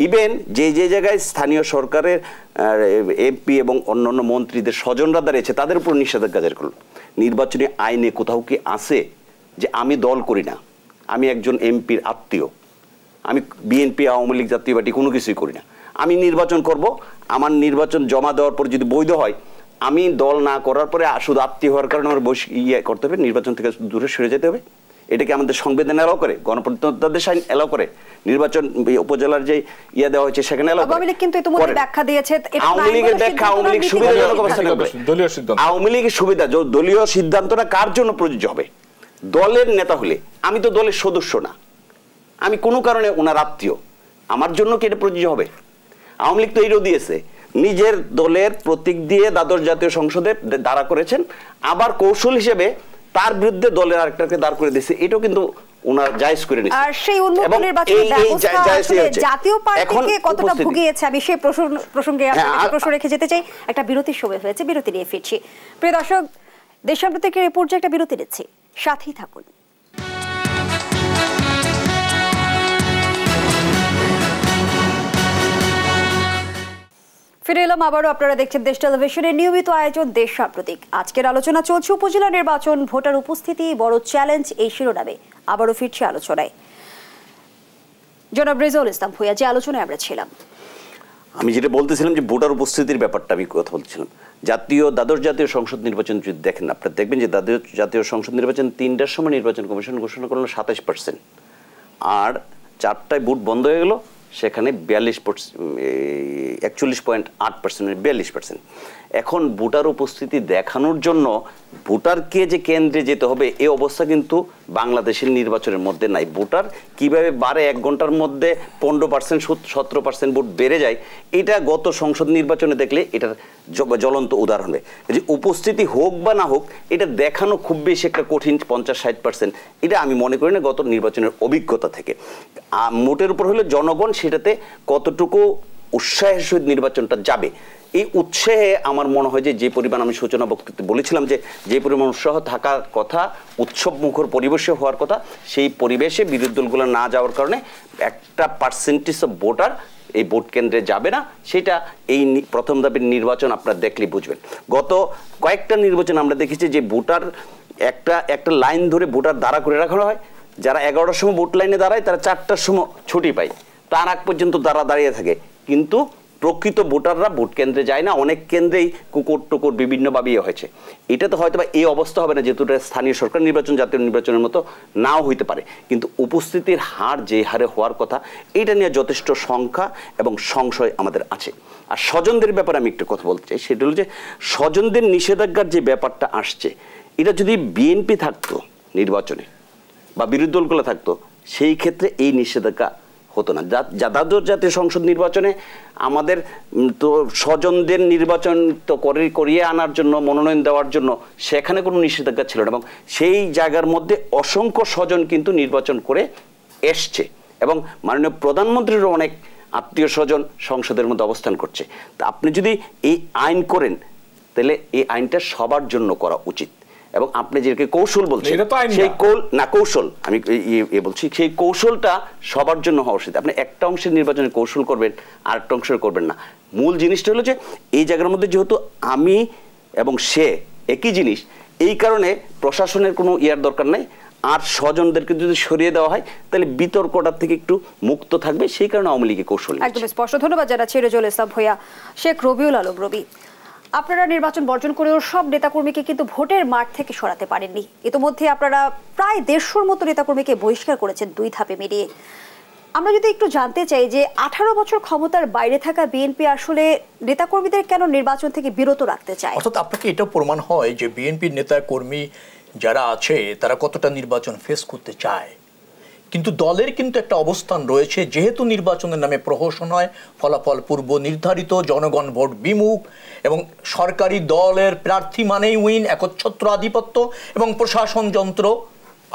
ইভেন যে জায়গায় স্থানীয় সরকারের এমপি এবং অন্যান্য মন্ত্রীদের স্বজনরা দাঁড়িয়েছে তাদের উপর নিষেধাজ্ঞা জারি করলো। নির্বাচনী আইনে কোথাও কি আছে যে আমি দল করি না, আমি একজন এমপির আত্মীয়, আমি বিএনপি আওয়ামী লীগ জাতীয় পার্টি কোনো কিছুই করি না, আমি নির্বাচন করব, আমার নির্বাচন জমা দেওয়ার পর যদি বৈধ হয় আমি দল না করার পরে শুধু আত্মীয় হওয়ার কারণে আমার ইয়ে করতে হবে, নির্বাচন থেকে দূরে সরে যেতে হবে? এটা কি আমাদের সংবিধান এলাও করে? গণপ্রজাতন্ত্রের আইন এলাও করে? নির্বাচন উপজেলার যে ইয়ে দেওয়া হয়েছে সেখানে এলাও করে? আওয়ামী লীগ কিন্তু ইতিমধ্যে ব্যাখ্যা দিয়েছে, আওয়ামী লীগের ব্যাখ্যা আওয়ামী লীগ সুবিধাজনক অবস্থানে দলীয় সিদ্ধান্ত, আওয়ামী লীগের সুবিধা, দলীয় সিদ্ধান্তটা কার জন্য প্রযোজ্য হবে? দলের নেতা হলে, আমি তো দলের সদস্য না, আমি কোনো কারণে ওনার আত্মীয়, আমার জন্য কি এটা প্রযোজ্য হবে? আওয়ামী লীগ তো এইটাও দিয়েছে, নিজের দলের প্রতীক দিয়ে দ্বাদশ জাতীয় সংসদে দাঁড়া করেছেন, আবার কৌশল হিসেবে তার বিরুদ্ধে দলের আরেকটাকে দাঁড় করে দিয়েছে, এটাও কিন্তু ওনার জায়েজ করে নিয়েছে। আর সেই উন্মুক্ত নির্বাচনের ব্যবস্থা আসলে জাতীয় পার্টিকে কতটা ভুগিয়েছে, আমি সেই প্রসঙ্গে আপনাকে প্রশ্ন রেখে যেতে চাই। একটা বিরতির সময় হয়েছে, বিরতি নিয়ে ফিরছি। প্রিয় দর্শক, দেশান্তরিকের এই পর্যায়ে একটা বিরতি নিচ্ছি, সাথেই থাকুন। ফিরে এলাম আবারও, আপনারা দেখছেন দেশ টেলিভিশনের নিয়মিত আয়োজন দেশ সাম্প্রতিক। আজকের আলোচনা চলছে উপজেলা নির্বাচন, ভোটার উপস্থিতি বড় চ্যালেঞ্জ, এই শিরোনামে আবারও ফিরছি আলোচনায়। জনাব রেজাউল ইসলাম ভূঁইয়া, যে আলোচনায় আমরা ছিলাম, আমি যেটা বলতেছিলাম যে ভোটার উপস্থিতির ব্যাপারটা আমি কথা বলছিলাম। দ্বাদশ জাতীয় সংসদ নির্বাচন যদি দেখেন, আপনারা দেখবেন যে দ্বাদশ জাতীয় সংসদ নির্বাচন 3টার সময় নির্বাচন কমিশন ঘোষণা করলো 27%, আর 4টায় ভোট বন্ধ হয়ে গেল, সেখানে 41.8%, 42%। এখন ভোটার উপস্থিতি দেখানোর জন্য ভোটারকে যে কেন্দ্রে যেতে হবে এই অবস্থা কিন্তু বাংলাদেশের নির্বাচনের মধ্যে নাই। ভোটার কিভাবে বাড়ে, 1 ঘন্টার মধ্যে 15%, 17% ভোট বেড়ে যায়, এটা গত সংসদ নির্বাচনে দেখলে এটার জ্বলন্ত উদাহরণ হবে। যে উপস্থিতি হোক বা না হোক, এটা দেখানো খুব বেশি একটা কঠিন, 50-60%, এটা আমি মনে করি না গত নির্বাচনের অভিজ্ঞতা থেকে। মোটের উপর হলে জনগণ সেটাতে কতটুকু উৎসাহের সহিত নির্বাচনটা যাবে, এই উৎসাহে আমার মনে হয় যে পরিমাণ, আমি সূচনা বক্তব্যে বলেছিলাম যে পরিমাণ উৎসাহ থাকার কথা, উৎসব মুখর পরিবেশে হওয়ার কথা, সেই পরিবেশে বিরোধী দলগুলো না যাওয়ার কারণে একটা পার্সেন্টেজ অফ ভোটার এই ভোট কেন্দ্রে যাবে না। সেটা এই প্রথম ধাপের নির্বাচন আপনারা দেখলেই বুঝবেন। গত কয়েকটা নির্বাচন আমরা দেখেছি যে ভোটার একটা লাইন ধরে ভোটার দাঁড়া করে রাখা হয়, যারা 11টার সময় ভোট লাইনে দাঁড়ায় তারা 4টার সময় ছুটি পায়, তার আগ পর্যন্ত দাঁড়িয়ে থাকে, কিন্তু প্রকৃত ভোটাররা ভোট কেন্দ্রে যায় না। অনেক কেন্দ্রেই কুকুর টুকুর বিভিন্নভাবে হয়েছে। এটা তো হয়তো বা এই অবস্থা হবে না, যেহেতু স্থানীয় সরকার নির্বাচন জাতীয় নির্বাচনের মতো নাও হইতে পারে, কিন্তু উপস্থিতির হার যে হারে হওয়ার কথা, এটা নিয়ে যথেষ্ট সংখ্যা এবং সংশয় আমাদের আছে। আর স্বজনদের ব্যাপারে আমি একটু কথা বলতে চাই, সেটা হলো যে স্বজনদের নিষেধাজ্ঞার যে ব্যাপারটা আসছে, এটা যদি বিএনপি থাকতো নির্বাচনে বা বিরোধী দলগুলো থাকতো, সেই ক্ষেত্রে এই নিষেধাজ্ঞা হতো না। দ্বাদশ জাতীয় সংসদ নির্বাচনে আমাদের তো স্বজনদের নির্বাচন তো করিয়ে আনার জন্য, মনোনয়ন দেওয়ার জন্য সেখানে কোনো নিষেধাজ্ঞা ছিল না, এবং সেই জায়গার মধ্যে অসংখ্য স্বজন কিন্তু নির্বাচন করে এসছে, এবং মাননীয় প্রধানমন্ত্রীরও অনেক আত্মীয় স্বজন সংসদের মধ্যে অবস্থান করছে। তা আপনি যদি এই আইন করেন, তাহলে এই আইনটা সবার জন্য করা উচিত। এবং আপনি যেটাকে কৌশল বলছেন, সেই কৌশল আমি বলছি, সেই কৌশলটা সবার জন্য হওয়া উচিত। আপনি একটা অংশের নির্বাচনে কৌশল করবেন, আরেকটা অংশের করবেন না। মূল জিনিসটা হলো যে এই জায়গার মধ্যে যেহেতু আমি এবং সে একই জিনিস, এই কারণে প্রশাসনের কোনো ইয়ার দরকার নেই। আর স্বজনদেরকে যদি সরিয়ে দেওয়া হয় তাহলে বিতর্কটার থেকে একটু মুক্ত থাকবে, সেই কারণে আওয়ামী লীগের কৌশল। একদম স্পষ্ট। ধন্যবাদ জানাচ্ছি রেজাউল ইসলাম ভূঁইয়া। শেখ রবিউল আলম রবি, আপনারা নির্বাচন বর্জন করেও সব নেতাকর্মীকে কিন্তু ভোটের মাঠ থেকে সরাতে পারেননি। ইতিমধ্যে আপনারা প্রায় 150-র মতো নেতাকর্মীকে বহিষ্কার করেছেন 2 ধাপে মিলিয়ে। আমরা যদি একটু জানতে চাই যে 18 বছর ক্ষমতার বাইরে থাকা বিএনপি আসলে নেতাকর্মীদের কেন নির্বাচন থেকে বিরত রাখতে চায়? অর্থাৎ আপনাকে এটা প্রমাণ হয় যে বিএনপির নেতা কর্মী যারা আছে তারা কতটা নির্বাচন ফেস করতে চায়। কিন্তু দলের কিন্তু একটা অবস্থান রয়েছে, যেহেতু নির্বাচনের নামে প্রহসন হয়, ফলাফল পূর্ব নির্ধারিত, জনগণ ভোট বিমুখ এবং সরকারি দলের প্রার্থী মানেই উইন, একচ্ছত্র আধিপত্য এবং প্রশাসন যন্ত্র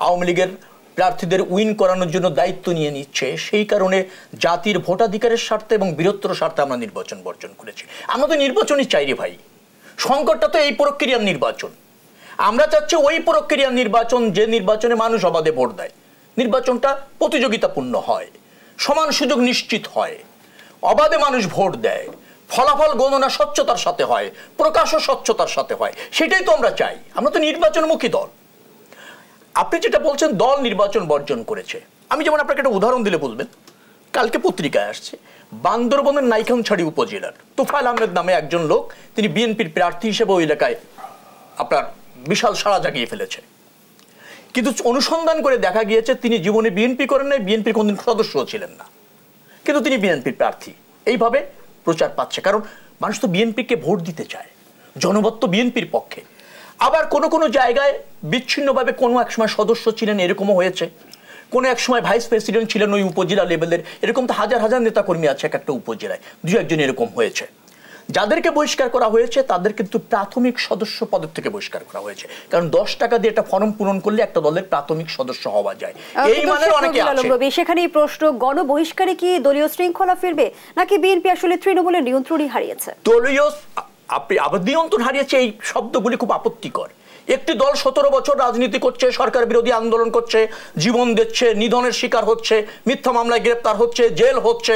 আওয়ামী লীগের প্রার্থীদের উইন করানোর জন্য দায়িত্ব নিয়ে নিচ্ছে। সেই কারণে জাতির ভোটাধিকারের স্বার্থে এবং বৃহত্তর স্বার্থে আমরা নির্বাচন বর্জন করেছি। আমরা তো নির্বাচনই চাই রে ভাই, সংকটটা তো এই প্রক্রিয়ার নির্বাচন। আমরা চাচ্ছি ওই প্রক্রিয়ার নির্বাচন যে নির্বাচনে মানুষ অবাধে ভোট দেয়, নির্বাচনটা প্রতিযোগিতাপূর্ণ হয়, সমান সুযোগ নিশ্চিত হয়, অবাধে মানুষ ভোট দেয়, ফলাফল গণনা স্বচ্ছতার সাথে হয়, প্রকাশও স্বচ্ছতার সাথে হয়। সেটাই তো আমরা চাই। আমরা তো নির্বাচনমুখী দল। আপনি যেটা বলছেন দল নির্বাচন বর্জন করেছে, আমি যেমন আপনাকে একটা উদাহরণ দিলে বলবেন, কালকে পত্রিকায় আসছে বান্দরবনের নাইখানছড়ি উপজেলার তোফায়েল আহমেদ নামে একজন লোক, তিনি বিএনপির প্রার্থী হিসেবে ওই এলাকায় আপনার বিশাল সাড়া জাগিয়ে ফেলেছে। কিন্তু অনুসন্ধান করে দেখা গিয়েছে তিনি জীবনে বিএনপি করেন নাই, বিএনপির কোনদিন সদস্যও ছিলেন না, কিন্তু তিনি বিএনপির প্রার্থী। এইভাবে প্রচার পাচ্ছে, কারণ মানুষ তো বিএনপিকে ভোট দিতে চায়, জনমত তো বিএনপির পক্ষে। আবার কোনো কোনো জায়গায় বিচ্ছিন্নভাবে কোনো এক সময় সদস্য ছিলেন, এরকমও হয়েছে। কোনো এক সময় ভাইস প্রেসিডেন্ট ছিলেন ওই উপজেলা লেভেলের, এরকম তো হাজার হাজার নেতাকর্মী আছে এক একটা উপজেলায়, 2-1 জন এরকম হয়েছে। যাদেরকে বহিষ্কার করা হয়েছে তাদের কিন্তু প্রাথমিক সদস্য পদের থেকে বহিষ্কার করা হয়েছে, কারণ 10 টাকা দিয়ে একটা ফর্ম পূরণ করলে একটা দলের প্রাথমিক সদস্য হওয়া যায়। এই মানে অনেকে আছে। সেখানেই প্রশ্ন, গণবহিষ্কারে কি দলীয় শৃঙ্খলা ফিরবে, নাকি বিএনপি আসলে তৃণমূলের নিয়ন্ত্রণই হারিয়েছে? দলীয় আবার নিয়ন্ত্রণ হারিয়েছে, এই শব্দগুলি খুব আপত্তিকর। একটি দল 17 বছর রাজনীতি করছে, সরকার বিরোধী আন্দোলন করছে, জীবন দিচ্ছে, নিধনের শিকার হচ্ছে, মিথ্যা মামলায় গ্রেপ্তার হচ্ছে, জেল হচ্ছে,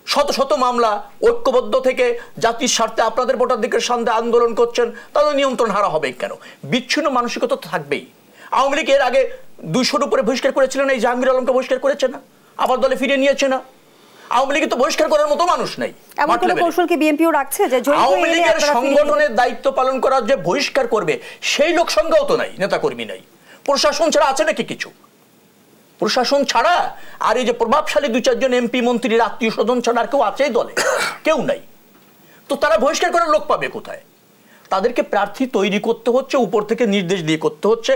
শত শত মামলা, ঐক্যবদ্ধ থেকে জাতির স্বার্থে আপনাদের ভোটাধিকারের সামনে আন্দোলন করছেন, তাদের নিয়ন্ত্রণ হারা হবে কেন? বিচ্ছিন্ন মানসিকতা তো থাকবেই। আওয়ামী লীগ এর আগে 200-র উপরে বহিষ্কার করেছিলেন, এই জাহাঙ্গীর আলমকে বহিষ্কার করেছে না, আবার দলে ফিরিয়ে নিয়েছে না। আওয়ামী লীগ তো বহিষ্কার করার মতো মানুষ নাই। এমন কোন কৌশল কি বিএনপিও রাখছে যে আওয়ামী লীগের সংগঠনের দায়িত্ব পালন করার যে বহিষ্কার করবে সেই লোক সংখ্যাও তো নাই, নেতাকর্মী নাই। প্রশাসন ছাড়া আছে নাকি কিছু? প্রশাসন ছাড়া আর এই যে প্রভাবশালী 2-4 জন এমপি মন্ত্রীর আত্মীয় স্বজন ছাড়া আর কেউ আছে দলে? কেউ নাই। তো তারা বহিষ্কার করার লোক পাবে কোথায়? তাদেরকে প্রার্থী তৈরি করতে হচ্ছে, উপর থেকে নির্দেশ দিয়ে করতে হচ্ছে,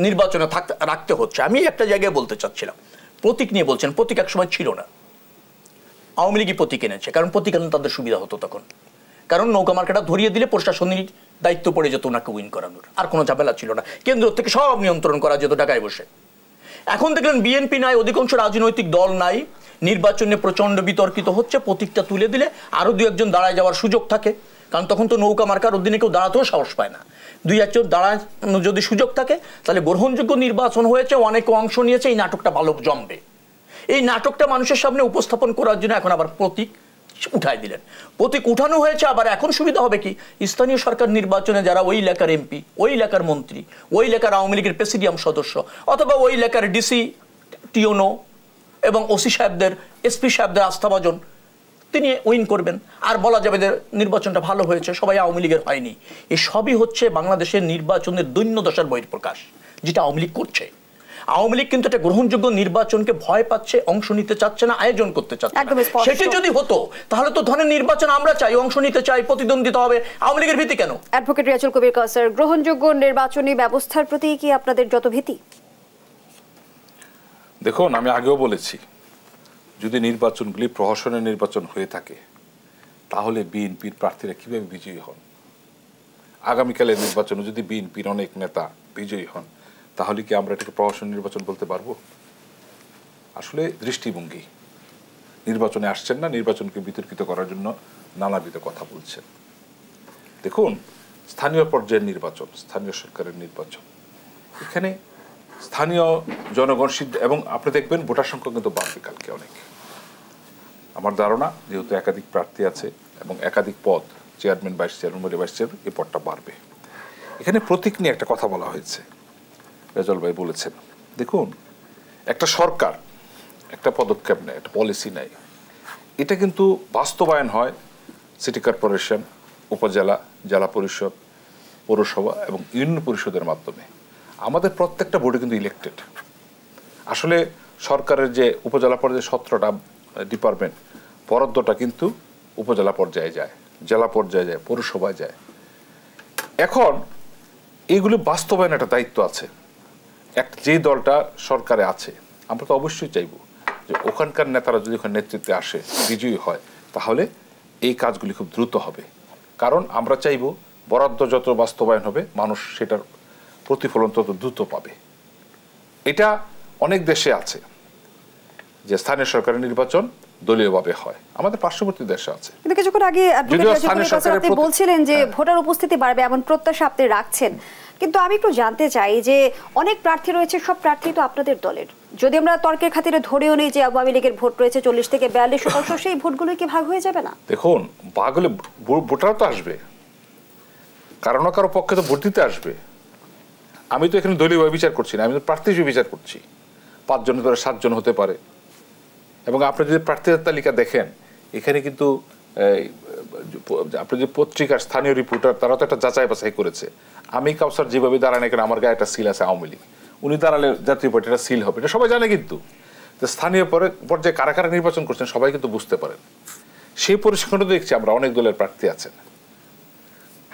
নির্বাচনে রাখতে হচ্ছে। আমি একটা জায়গায় বলতে চাচ্ছিলাম, প্রতীক নিয়ে বলছেন, প্রতীক এক সময় ছিল না, আওয়ামী লীগই প্রতীক এনেছে, কারণ প্রতীক আনলে তাদের সুবিধা হতো তখন, কারণ নৌকা মার্কাটা ধরিয়ে দিলে প্রশাসনিক দায়িত্ব পড়ে যেত ওনাকে উইন করানোর, আর কোনো ঝামেলা ছিল না, কেন্দ্র থেকে সব নিয়ন্ত্রণ করা যেত ঢাকায় বসে। এখন দেখলেন বিএনপি নাই, অধিকাংশ রাজনৈতিক দল নাই, নির্বাচনে প্রচন্ড বিতর্কিত হচ্ছে, প্রতীকটা তুলে দিলে আরো 2-1 জন দাঁড়ায় যাওয়ার সুযোগ থাকে, কারণ তখন তো নৌকা মার্কার অধীনে কেউ দাঁড়াতেও সাহস পায় না। 2-1 জন দাঁড়ানো যদি সুযোগ থাকে তাহলে গ্রহণযোগ্য নির্বাচন হয়েছে, অনেকে অংশ নিয়েছে, এই নাটকটা ভালো জমবে। এই নাটকটা মানুষের সামনে উপস্থাপন করার জন্য এখন আবার প্রতীক উঠাই দিলেন। প্রতীক উঠানো হয়েছে, আবার এখন সুবিধা হবে কি, স্থানীয় সরকার নির্বাচনে যারা ওই এলাকার এমপি, ওই এলাকার মন্ত্রী, ওই এলাকার আওয়ামী লীগের প্রেসিডিয়াম সদস্য, অথবা ওই এলাকার ডিসি, টিওনো এবং ওসি সাহেবদের, এসপি সাহেবদের আস্থাভাজন, তিনি উইন করবেন, আর বলা যাবে যে নির্বাচনটা ভালো হয়েছে, সবাই আওয়ামী লীগের হয়নি। এই সবই হচ্ছে বাংলাদেশের নির্বাচনের দৈন্য দশার বহিঃপ্রকাশ, যেটা আওয়ামী লীগ করছে। আওয়ামী লীগ কিন্তু একটা গ্রহণযোগ্য নির্বাচনকে ভয় পাচ্ছে, অংশ নিতে চাচ্ছে না, আয়োজন করতে চাচ্ছে না। সেটা যদি হতো তাহলে তো ধরনের নির্বাচন আমরা চাই, অংশ নিতে চাই, প্রতিদ্বন্দ্বিতা হবে, আওয়ামী লীগের ভীতি কেন? অ্যাডভোকেট রিয়াজুল কবির কাউসার, গ্রহণযোগ্য নির্বাচনী ব্যবস্থার প্রতি কি আপনাদের যত ভীতি? দেখুন, আমি আগেও বলেছি, যদি নির্বাচনগুলি প্রহসনের নির্বাচন হয়ে থাকে তাহলে বিএনপির প্রার্থীরা কিভাবে বিজয়ী হন? আগামীকালের নির্বাচনে যদি বিএনপির অনেক নেতা বিজয়ী হন তাহলে কি আমরা এটাকে প্রহসন নির্বাচন বলতে পারবো? আসলে দৃষ্টিভঙ্গি, নির্বাচনে আসছেন না, নির্বাচনকে বিতর্কিত করার জন্য নানাবিধ কথা বলছেন। দেখুন, স্থানীয় পর্যায়ের নির্বাচন, স্থানীয় সরকারের নির্বাচন, এখানে স্থানীয় জনগণ সিদ্ধ, এবং আপনি দেখবেন ভোটার সংখ্যা কিন্তু বাড়বে কালকে অনেক। আমার ধারণা, যেহেতু একাধিক প্রার্থী আছে এবং একাধিক পদ, chairman, vice chairman, vice chairman, এই পদটা বাড়বে। এখানে প্রতীক নিয়ে একটা কথা বলা হয়েছে, রেজাউল ভাই বলেছেন দেখুন, একটা সরকার একটা পদক্ষেপ নেয়, একটা পলিসি নেয়, এটা কিন্তু বাস্তবায়ন হয় সিটি কর্পোরেশন, উপজেলা, জেলা পরিষদ, পৌরসভা এবং ইউনিয়ন পরিষদের মাধ্যমে। আমাদের প্রত্যেকটা বোর্ডে কিন্তু ইলেক্টেড। আসলে সরকারের যে উপজেলা পর্যায়ে 17টা ডিপার্টমেন্ট, বরাদ্দটা কিন্তু উপজেলা পর্যায়ে যায়, জেলা পর্যায়ে যায়, পৌরসভায় যায়। এখন এইগুলি বাস্তবায়ন একটা দায়িত্ব আছে। যে দলটা সরকারে আছে, আমরা তো অবশ্যই চাইব যে ওখানকার নেতারা যদি ওখানে নেতৃত্বে আসে, বিজয়ী হয়, তাহলে এই কাজগুলি খুব দ্রুত হবে। কারণ আমরা চাইব বরাদ্দ যত বাস্তবায়ন হবে, মানুষ সেটার প্রতিফলন তত দ্রুত পাবে। এটা অনেক দেশে আছে যে স্থানীয় সরকারের নির্বাচন দলীয়ভাবে হয়, আমাদের পার্শ্ববর্তী দেশে আছে। কিন্তু কিছুক্ষণ আগে আপনি বলছিলেন যে ভোটার উপস্থিতি বাড়বে এমন প্রত্যাশা আপনি রাখছেন, কিন্তু আমি একটু জানতে চাই যে অনেক প্রার্থী রয়েছে, সব প্রার্থী তো আপনাদের দলের। যদি আমরা তর্কের খাতিরে ধরেও নেই যে আওয়ামী লীগের ভোট রয়েছে 40 থেকে 42%, সেই ভোটগুলো কি ভাগ হয়ে যাবে না? দেখুন, ভাগ হলে ভোটার তো আসবে, কারো না কারো পক্ষে তো ভোট দিতে আসবে। আমি তো এখানে দলীয়ভাবে বিচার করছি না, আমি তো প্রার্থী হিসেবে বিচার করছি। 5 জনের ধরে 7 জন হতে পারে। এবং আপনি যদি প্রার্থীদের তালিকা দেখেন, এখানে কিন্তু আপনি যে পত্রিকার স্থানীয় রিপোর্টার, তারা তো একটা যাচাই বাছাই করেছে। আমি কাউসার যেভাবে দাঁড়ান, এখানে আমার গায়ে একটা সিল আছে আওয়ামী লীগ, উনি দাঁড়ালে জাতীয় পার্টি একটা সিল হবে, এটা সবাই জানে। কিন্তু স্থানীয় পর্যায়ে কারা কারা নির্বাচন করছেন সবাই কিন্তু বুঝতে পারেন। সেই পরিসংখ্যানটা দেখছি আমরা, অনেক দলের প্রার্থী আছেন।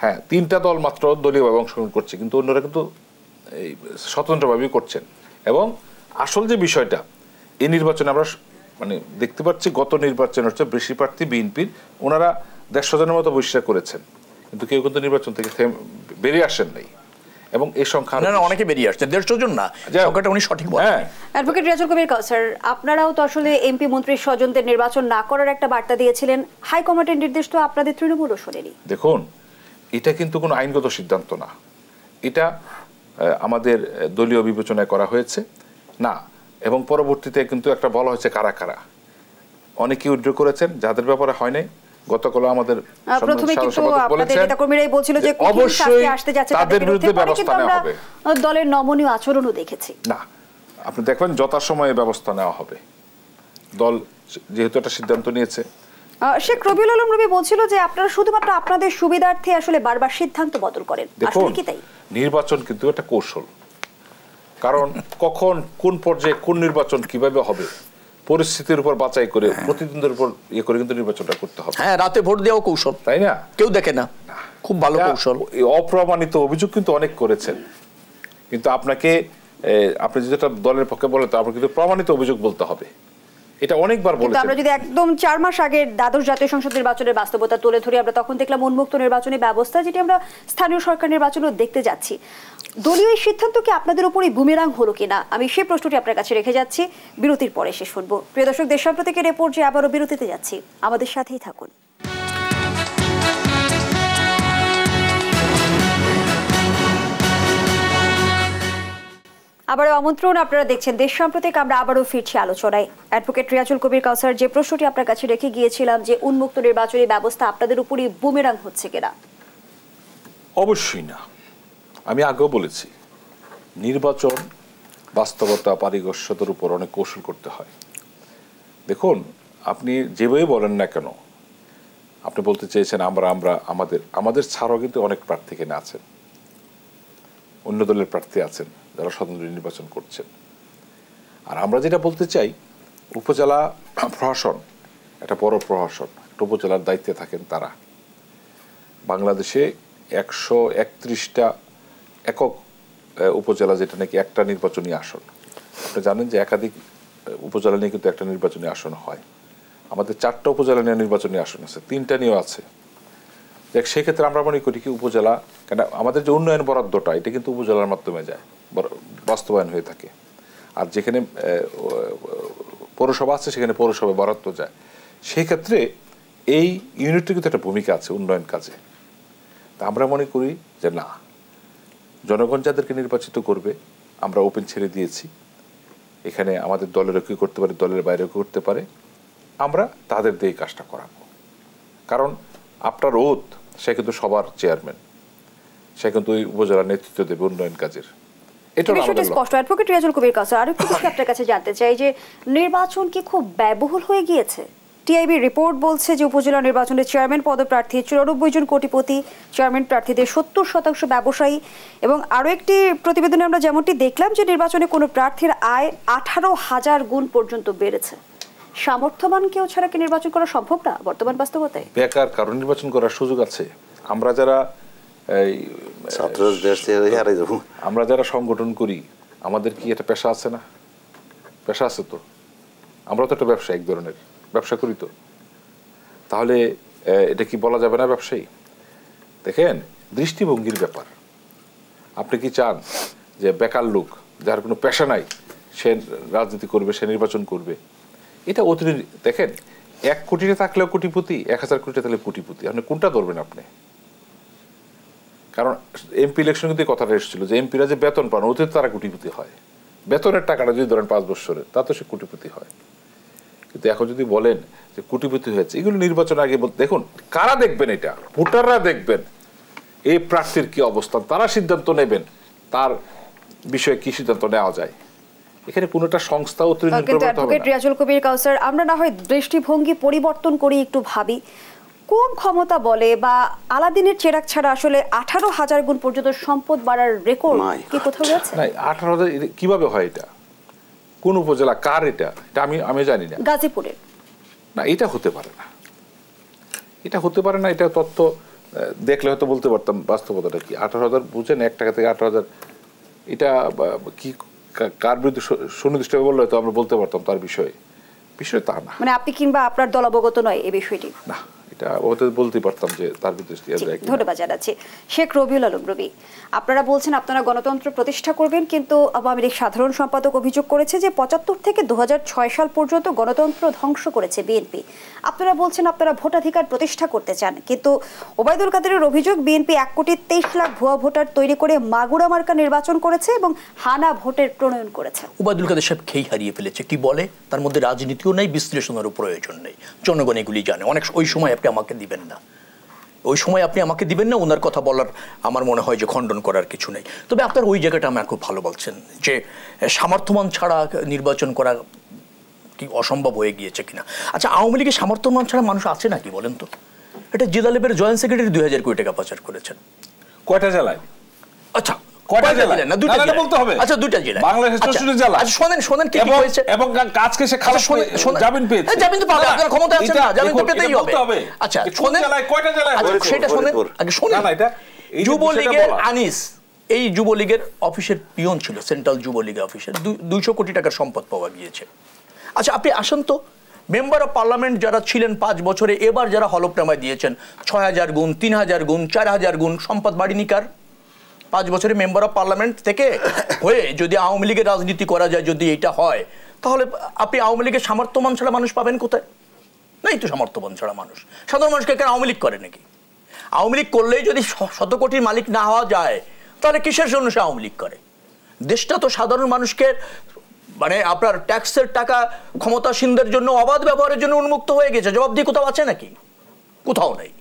হ্যাঁ, 3টা দল মাত্র দলীয়ভাবে অংশগ্রহণ করছে, কিন্তু অন্যরা কিন্তু এই স্বতন্ত্রভাবেই করছেন। এবং আসল যে বিষয়টা, এই নির্বাচনে আমরা মানে দেখতে পাচ্ছি, গত নির্বাচন হচ্ছে বেশি প্রার্থী বিএনপির, ওনারা 150 জনের মতো বহিষ্কার করেছেন, কিন্তু কেউ কিন্তু নির্বাচন থেকে বেরিয়ে আসেন নাই। এবং এই সংখ্যা অনেকে বেরিয়ে আসছে, 150 জন না, সংখ্যাটা উনি সঠিক বলেন। অ্যাডভোকেট রিয়াজুল কবির কাউসার, আপনারাও তো আসলে এমপি মন্ত্রীর স্বজনদের নির্বাচন না করার একটা বার্তা দিয়েছিলেন, হাইকমান্ডের নির্দেশ তো আপনাদের তৃণমূলও শোনেনি। দেখুন, এটা কিন্তু কোনো আইনগত সিদ্ধান্ত না, এটা আমাদের দলীয় বিবেচনায় করা হয়েছে না। এবং পরবর্তীতে কিন্তু একটা বলা হয়েছে কারা কারা, অনেকেই উইথড্র করেছেন, যাদের ব্যাপারে হয় নাই। গতকাল আমাদের প্রথমে কিন্তু আপনাদের নেতাকর্মীরাই বলছিল যে অবশ্যই তাদের বিরুদ্ধে ব্যবস্থা নেওয়া হবে, দলের নমনীয় আচরণও দেখেছি। না, আপনি দেখবেন যথাসময়ে ব্যবস্থা নেওয়া হবে। দল যেহেতু একটা সিদ্ধান্ত নিয়েছে। শেখ রবিউল আলম রবি বলছিল যে আপনারা শুধুমাত্র আপনাদের সুবিধার্থে আসলে বারবার সিদ্ধান্ত বদল করেন। আসলে কি তাই? নির্বাচন কিন্তু একটা কৌশল, কারণ কখন কোন পর্যায়ে কোন নির্বাচন কিভাবে হবে পরিস্থিতির উপর বাছাই করে, প্রতিদ্বন্দ্বীর উপর ইয়ে করে কিন্তু নির্বাচনটা করতে হবে। হ্যাঁ, রাতে ভোট দেওয়া কৌশল, তাই না? কেউ দেখে না, খুব ভালো কৌশল। অপ্রমাণিত অভিযোগ কিন্তু অনেক করেছেন, কিন্তু আপনাকে আপনি যেটা দলের পক্ষে বলেন, তো আপনাকে কিন্তু প্রমাণিত অভিযোগ বলতে হবে। এটা অনেকবার বলেছেন। আমরা যদি একদম 4 মাস আগের দ্বাদশ জাতীয় সংসদ নির্বাচনের বাস্তবতা তুলে ধরি, আমরা তখন দেখলাম উন্মুক্ত নির্বাচনী ব্যবস্থা, যেটি আমরা স্থানীয় সরকার নির্বাচনও দেখতে যাচ্ছি। দলীয় এই সিদ্ধান্ত কি আপনাদের উপরই বুমেরাং হলো কিনা, আমি সেই প্রশ্নটি আপনার কাছে রেখে যাচ্ছি। বিরতির পরে শেষ শুনবো। প্রিয় দর্শক, দেশ সম্প্রতিকের রিপোর্ট যে আবারও বিরতিতে যাচ্ছি, আমাদের সাথেই থাকুন। আবারও আমন্ত্রণ, আপনারা দেখছেন দেশ সাম্প্রতিক। আমরা আবারও ফিরছি আলোচনায়। অ্যাডভোকেট রিয়াজুল কবির কাউসার, যে প্রশ্নটি আপনার কাছে রেখে গিয়েছিলাম যে উন্মুক্ত নির্বাচনী ব্যবস্থা আপনাদের উপরই বুমেরাং হচ্ছে কিনা। অবশ্যই না, আমি আগেও বলেছি, নির্বাচন বাস্তবতা পারিদর্শিতার উপর অনেক কৌশল করতে হয়। দেখুন, আপনি যেভাবে বলেন না কেন, আপনি বলতে চেয়েছেন আমাদের ছাড়াও কিন্তু অনেক প্রার্থী এখানে আছেন, অন্য দলের প্রার্থী আছেন যারা স্বতন্ত্র নির্বাচন করছেন। আর আমরা যেটা বলতে চাই, উপজেলা প্রশাসন একটা বড় প্রশাসন, একটা উপজেলার দায়িত্বে থাকেন তারা। বাংলাদেশে 131টা একক উপজেলা, যেটা নাকি একটা নির্বাচনী আসন। আপনি জানেন যে একাধিক উপজেলা নিয়ে কিন্তু একটা নির্বাচনী আসন হয়। আমাদের 4টা উপজেলা নিয়ে নির্বাচনী আসন আছে, 3টা নিয়েও আছে। দেখ, সেক্ষেত্রে আমরা মনে করি কি উপজেলা, কেন আমাদের যে উন্নয়ন বরাদ্দটা, এটা কিন্তু উপজেলার মাধ্যমে যায়, বাস্তবায়ন হয়ে থাকে। আর যেখানে পৌরসভা আছে সেখানে পৌরসভায় বরাদ্দ যায়। সেই ক্ষেত্রে এই ইউনিটের কিন্তু একটা ভূমিকা আছে উন্নয়ন কাজে। তা আমরা মনে করি যে না, জনগণ যাদেরকে নির্বাচিত করবে আমরা ওপেন ছেড়ে দিয়েছি। এখানে আমাদের দলেরও কেউ করতে পারে, দলের বাইরেও কেউ করতে পারে, আমরা তাদের দিয়ে কাজটা করাবো। কারণ আপনার ওত, সে কিন্তু সবার চেয়ারম্যান, সে কিন্তু ওই উপজেলার নেতৃত্ব দেবে উন্নয়ন কাজের। এটা বিষয়টা স্পষ্ট। অ্যাডভোকেট রিয়াজুল কবির কাউসার, আরেকটু বিষয় আপনার কাছে জানতে চাই যে নির্বাচন কি খুব ব্যয়বহুল হয়ে গিয়েছে? টিআইবি রিপোর্ট বলছে যে উপজেলা নির্বাচনের চেয়ারম্যান পদপ্রার্থী 94 জন কোটিপতি, চেয়ারম্যান প্রার্থীদের 70% ব্যবসায়ী, এবং আরও একটি প্রতিবেদনে আমরা যেমনটি দেখলাম যে নির্বাচনে কোনো প্রার্থীর আয় 18,000 গুণ পর্যন্ত বেড়েছে। সামর্থ্যবান কেউ ছাড়া কি নির্বাচন করা সম্ভব না বর্তমান বাস্তবতায়? বেকার কারণ নির্বাচন করার সুযোগ আছে। আমরা যারা আমরা যারা সংগঠন করি, আমাদের কি একটা পেশা আছে না? পেশা আছে তো, আমরা তো একটা ব্যবসা, এক ধরনের ব্যবসা করি তো, তাহলে এটা কি বলা যাবে না ব্যবসায়ী? দেখেন, দৃষ্টিভঙ্গির ব্যাপার। আপনি কি চান যে বেকার লোক যার কোনো পেশা নাই সে রাজনীতি করবে, সে নির্বাচন করবে? এটা অতিরিক্ত। দেখেন, 1 কোটিতে থাকলেও কোটিপতি, 1000 কোটিতে থাকলে কোটিপতি, আপনি কোনটা ধরবেন আপনি? কারণ এমপি ইলেকশন কিন্তু কথাটা এসেছিল যে এমপিরা যে বেতন পান ওতে তারা কোটিপতি হয়। বেতনের টাকাটা যদি ধরেন 5 বছরের, তা তো সে কোটিপতি হয়। কিন্তু এখন যদি বলেন যে কোটিপতি হয়েছে, এগুলো নির্বাচন আগে দেখুন কারা দেখবেন, এটা ভোটাররা দেখবেন এই প্রার্থীর কি অবস্থান, তারা সিদ্ধান্ত নেবেন তার বিষয়ে কি সিদ্ধান্ত নেওয়া যায়। এখানে কোনোটা সংস্থা রিয়াজুল কবির কাউসার, আমরা না হয় দৃষ্টিভঙ্গি পরিবর্তন করি, একটু ভাবি কোন ক্ষমতা বলে বা আলাদিনের চেরাগ ছাড়া আসলে 18,000 গুণ পর্যন্ত সম্পদ বাড়ার রেকর্ড কি কোথাও গেছে? না, 18,000 কিভাবে হয়? এটা কোন উপজেলা, কার এটা? এটা আমি জানি না। গাজীপুরের না, এটা হতে পারে না, এটা হতে পারে না। এটা তথ্য দেখলে হয়তো বলতে পারতাম বাস্তবতাটা কি। 18,000 বুঝেন, 1 টাকা থেকে 18,000, এটা কি কার বিরুদ্ধে সুনির্দিষ্টভাবে বললে হয়তো আমরা বলতে পারতাম তার বিষয়ে। বিষয় তা না, মানে আপনি কিংবা আপনার দল অবগত নয় এই বিষয়টি? না, এটা বলতে পারতাম যে তার বিরুদ্ধে। ধন্যবাদ জানাচ্ছি। শেখ রবিউল আলম রবি, আপনারা বলছেন আপনারা গণতন্ত্র প্রতিষ্ঠা করবেন, কিন্তু আওয়ামী লীগ সাধারণ সম্পাদক অভিযোগ করেছে যে 75 থেকে 2006 সাল পর্যন্ত গণতন্ত্র ধ্বংস করেছে বিএনপি। আপনারা বলছেন আপনারা ভোটাধিকার প্রতিষ্ঠা করতে চান, কিন্তু ওবায়দুল কাদেরের অভিযোগ বিএনপি 1,23,00,000 ভুয়া ভোটার তৈরি করে মাগুরা মার্কা নির্বাচন করেছে এবং হানা ভোটের প্রণয়ন করেছে। ওবায়দুল কাদের সাহেব খেই হারিয়ে ফেলেছে, কি বলে তার মধ্যে রাজনীতিও নেই, বিশ্লেষণেরও প্রয়োজন নেই, জনগণ এগুলি জানে। অনেক ওই সময় আপনি আমাকে দিবেন না, ওই সময় আপনি আমাকে দিবেন না, ওনার কথা বলার আমার মনে হয় যে খণ্ডন করার কিছু নেই। তবে আপনার ওই জায়গাটা আমার খুব ভালো বলছেন যে সামর্থ্যমান ছাড়া নির্বাচন করা কি অসম্ভব হয়ে গিয়েছে কিনা। আচ্ছা, আওয়ামী লীগের সামর্থ্যমান ছাড়া মানুষ আছে নাকি বলেন তো? এটা জিলালেবের জয়েন্ট সেক্রেটারি 2000 কোটি টাকা পাচার করেছেন। কয়টা জেলায়? আচ্ছা, কয়টা জেলায়? না, দুইটা জেলায় বলতে হবে। আচ্ছা, দুইটা জেলায়, বাংলাদেশের 64 জেলা। আচ্ছা, শুনেন কি হয়েছে, এবং আজকে সে খালাস জামিন পেয়েছে। জামিন তো পাবে, আপনার ক্ষমতা আছে না, জামিন তো পেতেই হবে। আচ্ছা, শুনেন কয়টা জেলায় হয়েছে সেটা শুনেন আগে। শুনেন, না, এটা যুবলীগের আনিস এই যুবলীগের অফিসের পিয়ন ছিল, সেন্ট্রাল যুবলীগ অফিসের 200 কোটি টাকার সম্পদ পাওয়া গিয়েছে। আচ্ছা, আপনি আসেন তো, মেম্বার অফ পার্লামেন্ট যারা ছিলেন 5 বছরে, এবার যারা হলফনামায় দিয়েছেন 6,000 গুণ, 3,000 গুণ, 4,000 গুণ সম্পদ বাড়িনি কার? 5 বছরে মেম্বার অফ পার্লামেন্ট থেকে হয়ে যদি আওয়ামী লীগের রাজনীতি করা যায়, যদি এটা হয়, তাহলে আপনি আওয়ামী লীগের সামর্থ্যবান ছাড়া মানুষ পাবেন কোথায়? নাই তো সামর্থ্যবান ছাড়া মানুষ। সাধারণ মানুষকে কেন আওয়ামী লীগ করে নাকি? আওয়ামী লীগ করলেই যদি 100 কোটির মালিক না হওয়া যায়, তাহলে কিসের জন্য সে আওয়ামী লীগ করে? দেশটা তো সাধারণ মানুষকে মানে আপনার ট্যাক্সের টাকা ক্ষমতাসীনদের জন্য অবাধ ব্যবহারের জন্য উন্মুক্ত হয়ে গেছে। জবাবদিহি কোথাও আছে নাকি? কোথাও নেই।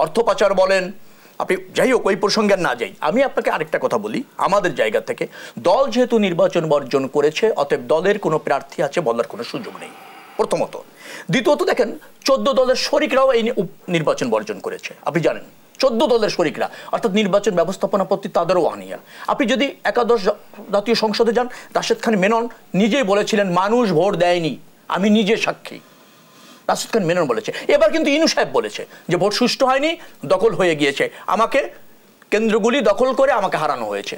অর্থ পাচার বলেন, আপনি যাই হোক ওই প্রসঙ্গে না যাই। আমি আপনাকে আরেকটা কথা বলি, আমাদের জায়গা থেকে দল যেহেতু নির্বাচন বর্জন করেছে, অতএব দলের কোনো প্রার্থী আছে বলার কোনো সুযোগ নেই, প্রথমত। দ্বিতীয়ত দেখেন, 14 দলের শরিকরাও এই নির্বাচন বর্জন করেছে, আপনি জানেন। 14 দলের শরিকরা, অর্থাৎ নির্বাচন ব্যবস্থাপনা প্রতি তাদেরও আনিয়া। আপনি যদি একাদশ জাতীয় সংসদে যান, রাশেদ খান মেনন নিজেই বলেছিলেন মানুষ ভোট দেয়নি, আমি নিজে সাক্ষী। রাশেদ খান মেনন বলেছে। এবার কিন্তু ইনু সাহেব বলেছে যে ভোট সুষ্ঠু হয়নি, দখল হয়ে গিয়েছে, আমাকে কেন্দ্রগুলি দখল করে আমাকে হারানো হয়েছে।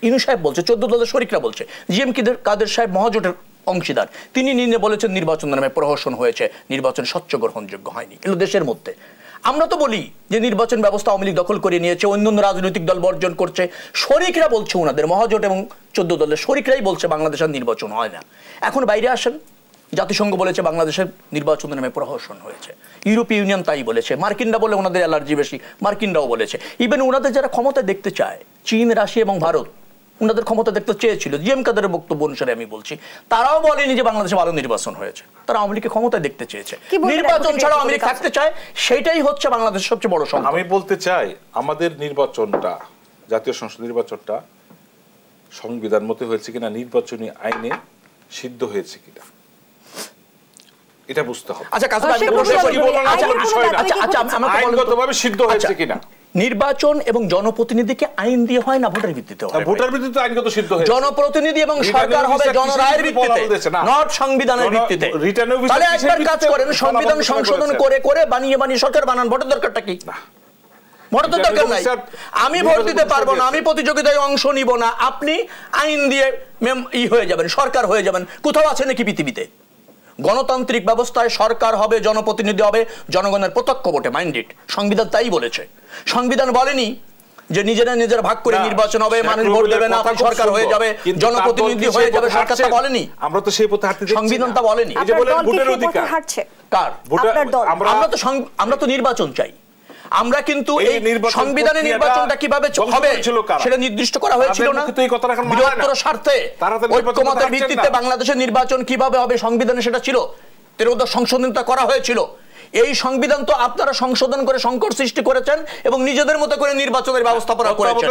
ইনু সাহেব বলছে, 14 দলের শরিকরা বলছে। জিএম কাদের সাহেব মহাজোটের অংশীদার, তিনি নিয়ে বলেছেন নির্বাচন নামে প্রহসন হয়েছে, নির্বাচন স্বচ্ছ গ্রহণযোগ্য হয়নি। এগুলো দেশের মধ্যে। আমরা তো বলি যে নির্বাচন ব্যবস্থা আওয়ামী লীগ দখল করে নিয়েছে, অন্যান্য রাজনৈতিক দল বর্জন করছে। শরিকরা বলছে, ওনাদের মহাজোট এবং 14 দলের শরিকরাই বলছে বাংলাদেশের নির্বাচন হয় না। এখন বাইরে আসেন, জাতিসংঘ বলেছে বাংলাদেশের নির্বাচনের নামে প্রহসন হয়েছে, ইউরোপীয় ইউনিয়ন তাই বলেছে, মার্কিনরা বলে ওনাদের অ্যালার্জি বেশি, মার্কিনরাও বলেছে। ইভেন ওনাদের যারা ক্ষমতা দেখতে চায়, চীন, রাশিয়া এবং ভারত, ওনাদের ক্ষমতা দেখতে চেয়েছিল, জিএম কাদেরের বক্তব্য অনুসারে আমি বলছি, তারাও বলেনি যে বাংলাদেশে ভালো নির্বাচন হয়েছে। তারা আওয়ামী লীগকে ক্ষমতা দেখতে চেয়েছে, নির্বাচন ছাড়া আওয়ামী লীগ থাকতে চায়। সেটাই হচ্ছে বাংলাদেশের সবচেয়ে বড় সমস্যা। আমি বলতে চাই, আমাদের নির্বাচনটা, জাতীয় সংসদ নির্বাচনটা সংবিধান মতে হয়েছে কিনা, নির্বাচনী আইনে সিদ্ধ হয়েছে কিনা, এটা বুঝতে হবে। আচ্ছা কাজী ভাই, আমি প্রশ্ন করি, আইনগতভাবে সিদ্ধ হয়েছে কিনা। নির্বাচন এবং জনপ্রতিনিধিকে আইন দিয়ে হয় না ভোটের ভিত্তিতে হয়? ভোটের ভিত্তিতে আইনগত সিদ্ধ হয়েছে। জনপ্রতিনিধি এবং সরকার হবে জনরায়ের ভিত্তিতে, নট সংবিধানের ভিত্তিতে। তাহলে একবার কাজ করেন, সংবিধান সংশোধন করে করে বানিয়ে বানিয়ে সরকার বানান, ভোটের দরকারটা কি? ভোটের তো দরকার নাই। আমি ভোট দিতে পারবো না, আমি প্রতিযোগিতায় অংশ নিব না, আপনি আইন দিয়ে হয়ে যাবেন, সরকার হয়ে যাবেন। কোথাও আছে নাকি পৃথিবীতে? গণতান্ত্রিক ব্যবস্থায় সরকার হবে, জনপ্রতিনিধি হবে জনগণের প্রত্যক্ষ ভোটে, মাইন্ডেড। সংবিধান তাই বলেছে। সংবিধান বলেনি যে নিজেরা ভাগ করে নির্বাচন হবে, মানুষ ভোট দেবে না, আপনি সরকার হয়ে যাবে, জনপ্রতিনিধি হয়ে যাবে, সরকার তা বলেনি। আমরা তো সেই পথে হাঁটতে, সংবিধান তা বলেনি। এই যে বলেন ভোটের অধিকার কার? আমরা তো নির্বাচন চাই। আমরা কিন্তু এই সংবিধানে নির্বাচনটা কিভাবে হবে সেটা নির্দিষ্ট করা হয়েছিল না? বৃহত্তর স্বার্থে ঐক্যমতের ভিত্তিতে বাংলাদেশের নির্বাচন কিভাবে হবে সংবিধানে সেটা ছিল। 13 সংশোধনটা করা হয়েছিল। এই সংবিধান তো আপনারা সংশোধন করে সংকট সৃষ্টি করেছেন এবং নিজেদের মতো করে নির্বাচনের ব্যবস্থাপনা করেছেন।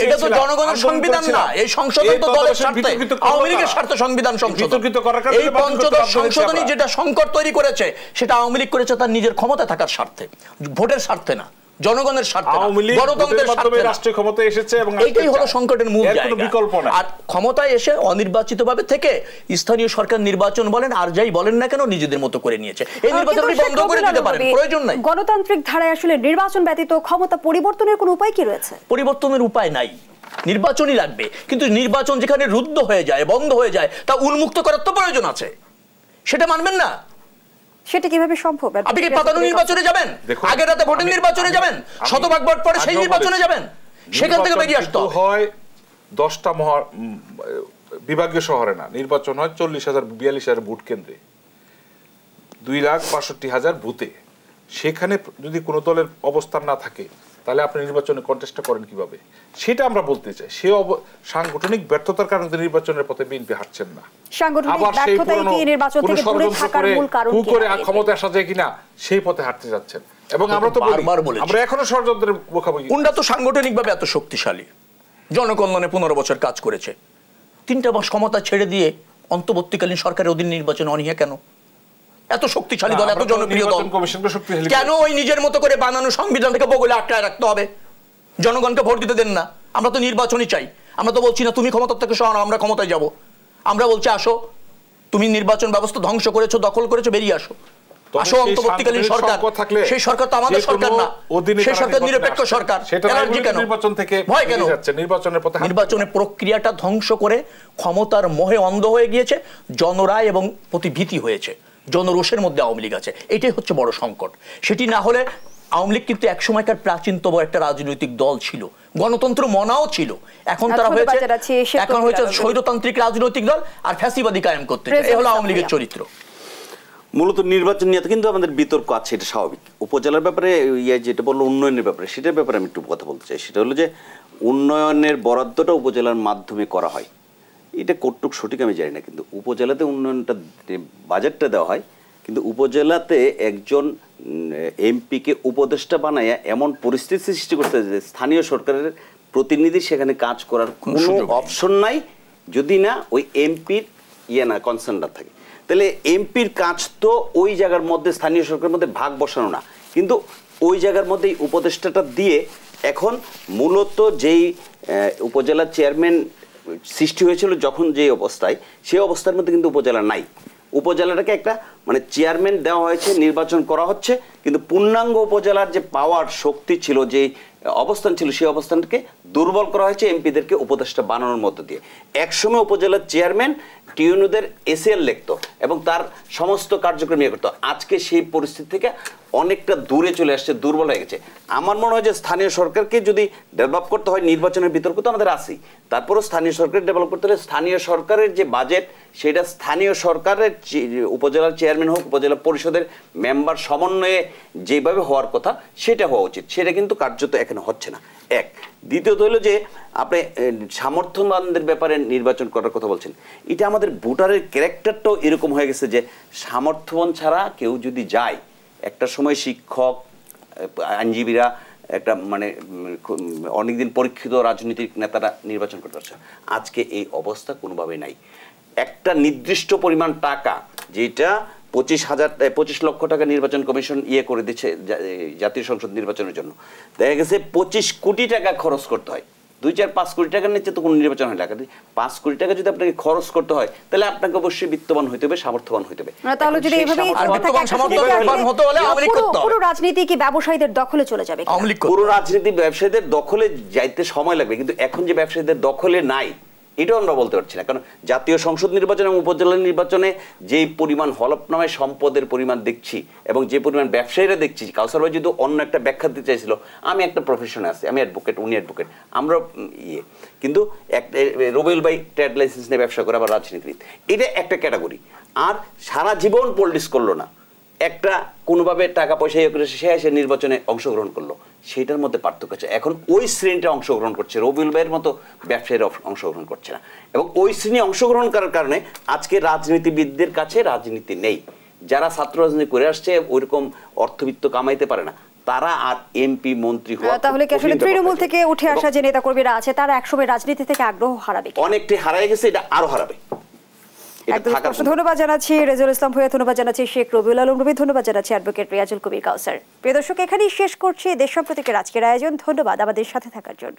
এটা তো জনগণের সংবিধান না। এই সংশোধন তো দলের স্বার্থে, আওয়ামী লীগের স্বার্থে সংবিধান সংশোধন। এই পঞ্চদশ সংশোধনী যেটা সংকট তৈরি করেছে সেটা আওয়ামী লীগ করেছে তার নিজের ক্ষমতা থাকার স্বার্থে, ভোটের স্বার্থে না, জনগণের স্বার্থে, গণতন্ত্রের স্বার্থে রাষ্ট্রীয় ক্ষমতায় এসেছে এবং এটাই হলো সংকটের মূল জায়গা। আর ক্ষমতায় এসে অনির্বাচিতভাবে থেকে স্থানীয় সরকার নির্বাচন বলেন আর যাই বলেন না কেন নিজেদের মতো করে নিয়েছে। এই নির্বাচন বন্ধ করে দিতে পারেন, প্রয়োজন নাই। গণতান্ত্রিক ধারায় আসলে নির্বাচন ব্যতীত ক্ষমতা পরিবর্তনের কোনো উপায় কি রয়েছে? পরিবর্তনের উপায় নাই, নির্বাচনই লাগবে। কিন্তু নির্বাচন যেখানে রুদ্ধ হয়ে যায়, বন্ধ হয়ে যায়, তা উন্মুক্ত করার তো প্রয়োজন আছে। সেটা মানবেন না? সেটা কিভাবে সম্ভব? আপনি কি পাতানো নির্বাচনে যাবেন? আগের রাতে ভোটের নির্বাচনে যাবেন? শতভাগ ভোট পরে সেই নির্বাচনে যাবেন? সেখান থেকে বেরিয়ে আসতে হয়। 10টা বিভাগীয় শহরে না, নির্বাচন হয় 40,000-42,000 ভোট কেন্দ্রে, 2,65,000 বুথে। সেখানে যদি কোনো দলের অবস্থান না থাকে তাহলে আপনি নির্বাচনে কন্টেস্ট করেন কিভাবে? সেটা আমরা বলতে চাই। সে সাংগঠনিক ব্যর্থতার কারণে নির্বাচনের পথে বিএনপি হাঁটছেন না। সাংগঠনিক ব্যর্থতাই কি নির্বাচন থেকে দূরে থাকার মূল কারণ কি? করে ক্ষমতা আসা যায় কিনা সেই পথে হাঁটতে যাচ্ছেন। এবং আমরা তো বারবার বলি আমরা এখনো ষড়যন্ত্রের মুখোমুখি। কোনটা তো সাংগঠনিকভাবে এত শক্তিশালী, জনকল্যাণে 15 বছর কাজ করেছে, 3টা মাস ক্ষমতা ছেড়ে দিয়ে অন্তর্বর্তীকালীন সরকারের অধীন নির্বাচন অনিয়া কেন? এত শক্তিশালী দল, এত জনপ্রিয় দল, কেন ওই নিজের মতো করে বানানো সংবিধান থেকে বগলে আটকায় রাখতে হবে? জনগণকে ভোট দিতে দেন না। আমরা তো নির্বাচনই চাই। আমরা তো বলছি না তুমি ক্ষমতা থেকে সরানো, আমরা ক্ষমতায় যাব। আমরা বলছি আসো, তুমি নির্বাচন ব্যবস্থা ধ্বংস করেছো, দখল করেছো, বেরিয়ে আসো। আসো অন্তর্বর্তীকালীন সরকার। সেই সরকার তো আমাদের সরকার না, সেই সরকার নিরপেক্ষ সরকার। নির্বাচন থেকে ভয় কেন? নির্বাচনের প্রক্রিয়াটা ধ্বংস করে ক্ষমতার মোহে অন্ধ হয়ে গিয়েছে, জনরায় এবং প্রতি ভীতি হয়েছে, জনরোষের মধ্যে আওয়ামী লীগ আছে। এটাই হচ্ছে বড় সংকট। সেটি না হলে আওয়ামী লীগ কিন্তু একসময়কার প্রাচীনতম একটা রাজনৈতিক দল ছিল, গণতন্ত্র মনাও ছিল। এখন তারা হয়েছে স্বৈরতান্ত্রিক রাজনৈতিক দল আর ফ্যাসিবাদী কায়েম করতে চায়। এই হলো আওয়ামী লীগের চরিত্র। মূলত নির্বাচন নিয়ে কিন্তু আমাদের বিতর্ক আছে, এটা স্বাভাবিক। উপজেলার ব্যাপারে যেটা বললো উন্নয়নের ব্যাপারে, সেটার ব্যাপারে আমি একটু কথা বলতে চাই। সেটা হলো যে উন্নয়নের বরাদ্দটা উপজেলার মাধ্যমে করা হয়, এটা কতটুক সঠিক আমি জানি না। কিন্তু উপজেলাতে উন্নয়নটা বাজেটটা দেওয়া হয়, কিন্তু উপজেলাতে একজন এমপিকে উপদেষ্টা বানায় এমন পরিস্থিতি সৃষ্টি করতে যে স্থানীয় সরকারের প্রতিনিধি সেখানে কাজ করার কোনো অপশন নাই, যদি না ওই এমপির কনসার্নটা থাকে। তাহলে এমপির কাজ তো ওই জায়গার মধ্যে স্থানীয় সরকারের মধ্যে ভাগ বসানো না, কিন্তু ওই জায়গার মধ্যে উপদেষ্টাটা দিয়ে এখন মূলত যেই উপজেলার চেয়ারম্যান সৃষ্টি হয়েছিল যখন যে অবস্থায়, সেই অবস্থার মধ্যে কিন্তু উপজেলা নাই। উপজেলাটাকে একটা চেয়ারম্যান দেওয়া হয়েছে, নির্বাচন করা হচ্ছে, কিন্তু পূর্ণাঙ্গ উপজেলার যে পাওয়ার শক্তি ছিল, যে অবস্থান ছিল, সেই অবস্থানটাকে দুর্বল করা হয়েছে এমপিদেরকে উপদেষ্টা বানানোর মধ্য দিয়ে। একসময় উপজেলার চেয়ারম্যান টিউনুদের এসএল লিখত এবং তার সমস্ত কার্যক্রম ইয়ে করতো। আজকে সেই পরিস্থিতি থেকে অনেকটা দূরে চলে আসছে, দুর্বল হয়ে গেছে। আমার মনে হয় যে স্থানীয় সরকারকে যদি ডেভেলপ করতে হয়, নির্বাচনের বিতর্ক তো আমাদের আছেই, তারপরও স্থানীয় সরকার ডেভেলপ করতে হলে স্থানীয় সরকারের যে বাজেট, সেটা স্থানীয় সরকারের উপজেলার চেয়ারম্যান হোক, উপজেলা পরিষদের মেম্বার সমন্বয়ে যেভাবে হওয়ার কথা সেটা হওয়া উচিত। সেটা কিন্তু কার্যত এখানে হচ্ছে না। এক। দ্বিতীয়ত হলো যে আপনি সামর্থ্যবানদের ব্যাপারে নির্বাচন করার কথা বলছেন, এটা আমাদের ভোটারের ক্যারেক্টারটাও এরকম হয়ে গেছে যে সামর্থ্যবান ছাড়া কেউ যদি যায়, একটা সময় শিক্ষক, আইনজীবীরা, একটা মানে অনেকদিন পরীক্ষিত রাজনৈতিক নেতারা নির্বাচন করতে পারছে। আজকে এই অবস্থা কোনোভাবেই নাই। একটা নির্দিষ্ট পরিমাণ টাকা, যেটা 25 লক্ষ টাকা নির্বাচন কমিশন করে দিচ্ছে জাতীয় সংসদ নির্বাচনের জন্য, দেখা গেছে 25 কোটি টাকা খরচ করতে হয়। 2-4-5 কোটি টাকার নিচে তো কোনো নির্বাচন হয় না। 5 কোটি টাকা যদি আপনাকে খরচ করতে হয়, তাহলে আপনাকে অবশ্যই বিত্তবান হইতে হবে, সামর্থ্যবান হইতে হবে। তাহলে যদি এইভাবেই পুরো রাজনীতি কি ব্যবসায়ীদের দখলে চলে যাবে? পুরো রাজনীতি ব্যবসায়ীদের দখলে যাইতে সময় লাগবে, কিন্তু এখন যে ব্যবসায়ীদের দখলে নাই এটাও আমরা বলতে পারছি না। কারণ জাতীয় সংসদ নির্বাচন এবং উপজেলা নির্বাচনে যে পরিমাণ হলফনামায় সম্পদের পরিমাণ দেখছি এবং যে পরিমাণ ব্যবসায়ীরা দেখছি, কাউসার ভাই যদি অন্য একটা ব্যাখ্যা দিতে চাইছিল, আমি একটা প্রফেশনে আছি, আমি অ্যাডভোকেট, উনি অ্যাডভোকেট, আমরা কিন্তু রবিউল ভাই ট্রেড লাইসেন্স নিয়ে ব্যবসা করে আবার রাজনীতিবিদ, এটা একটা ক্যাটাগরি। আর সারা জীবন পলিটিক্স করলো না, একটা কোনোভাবে টাকা পয়সা ইয়ে করে সে এসে নির্বাচনে অংশগ্রহণ করলো, সেটার মধ্যে পার্থক্য আছে। এখন ওই শ্রেণীটা অংশগ্রহণ করছে, রবিউল ভাইয়ের মতো ব্যবসায়ীরা অংশগ্রহণ করছে না, এবং ওই শ্রেণী অংশগ্রহণ করার কারণে আজকে রাজনীতিবিদদের কাছে রাজনীতি নেই। যারা ছাত্র রাজনীতি করে আসছে ওইরকম অর্থবিত্ত কামাইতে পারে না, তারা আর এমপি মন্ত্রী হওয়া। তাহলে কি আসলে তৃণমূল থেকে উঠে আসা যে নেতাকর্মীরা আছে তারা একসময় রাজনীতি থেকে আগ্রহ হারাবে? অনেকটাই হারাই গেছে, এটা আরো হারাবে। ধন্যবাদ জানাচ্ছি রেজাউল ইসলাম ভূঁইয়া, ধন্যবাদ জানাচ্ছি শেখ রবিউল আলম রবি, ধন্যবাদ জানাচ্ছি অ্যাডভোকেট রিয়াজুল কবির কাউসার। প্রিয় দর্শক, এখানেই শেষ করছি দেশ সম্প্রতিকের আজকের আয়োজন। ধন্যবাদ আমাদের সাথে থাকার জন্য।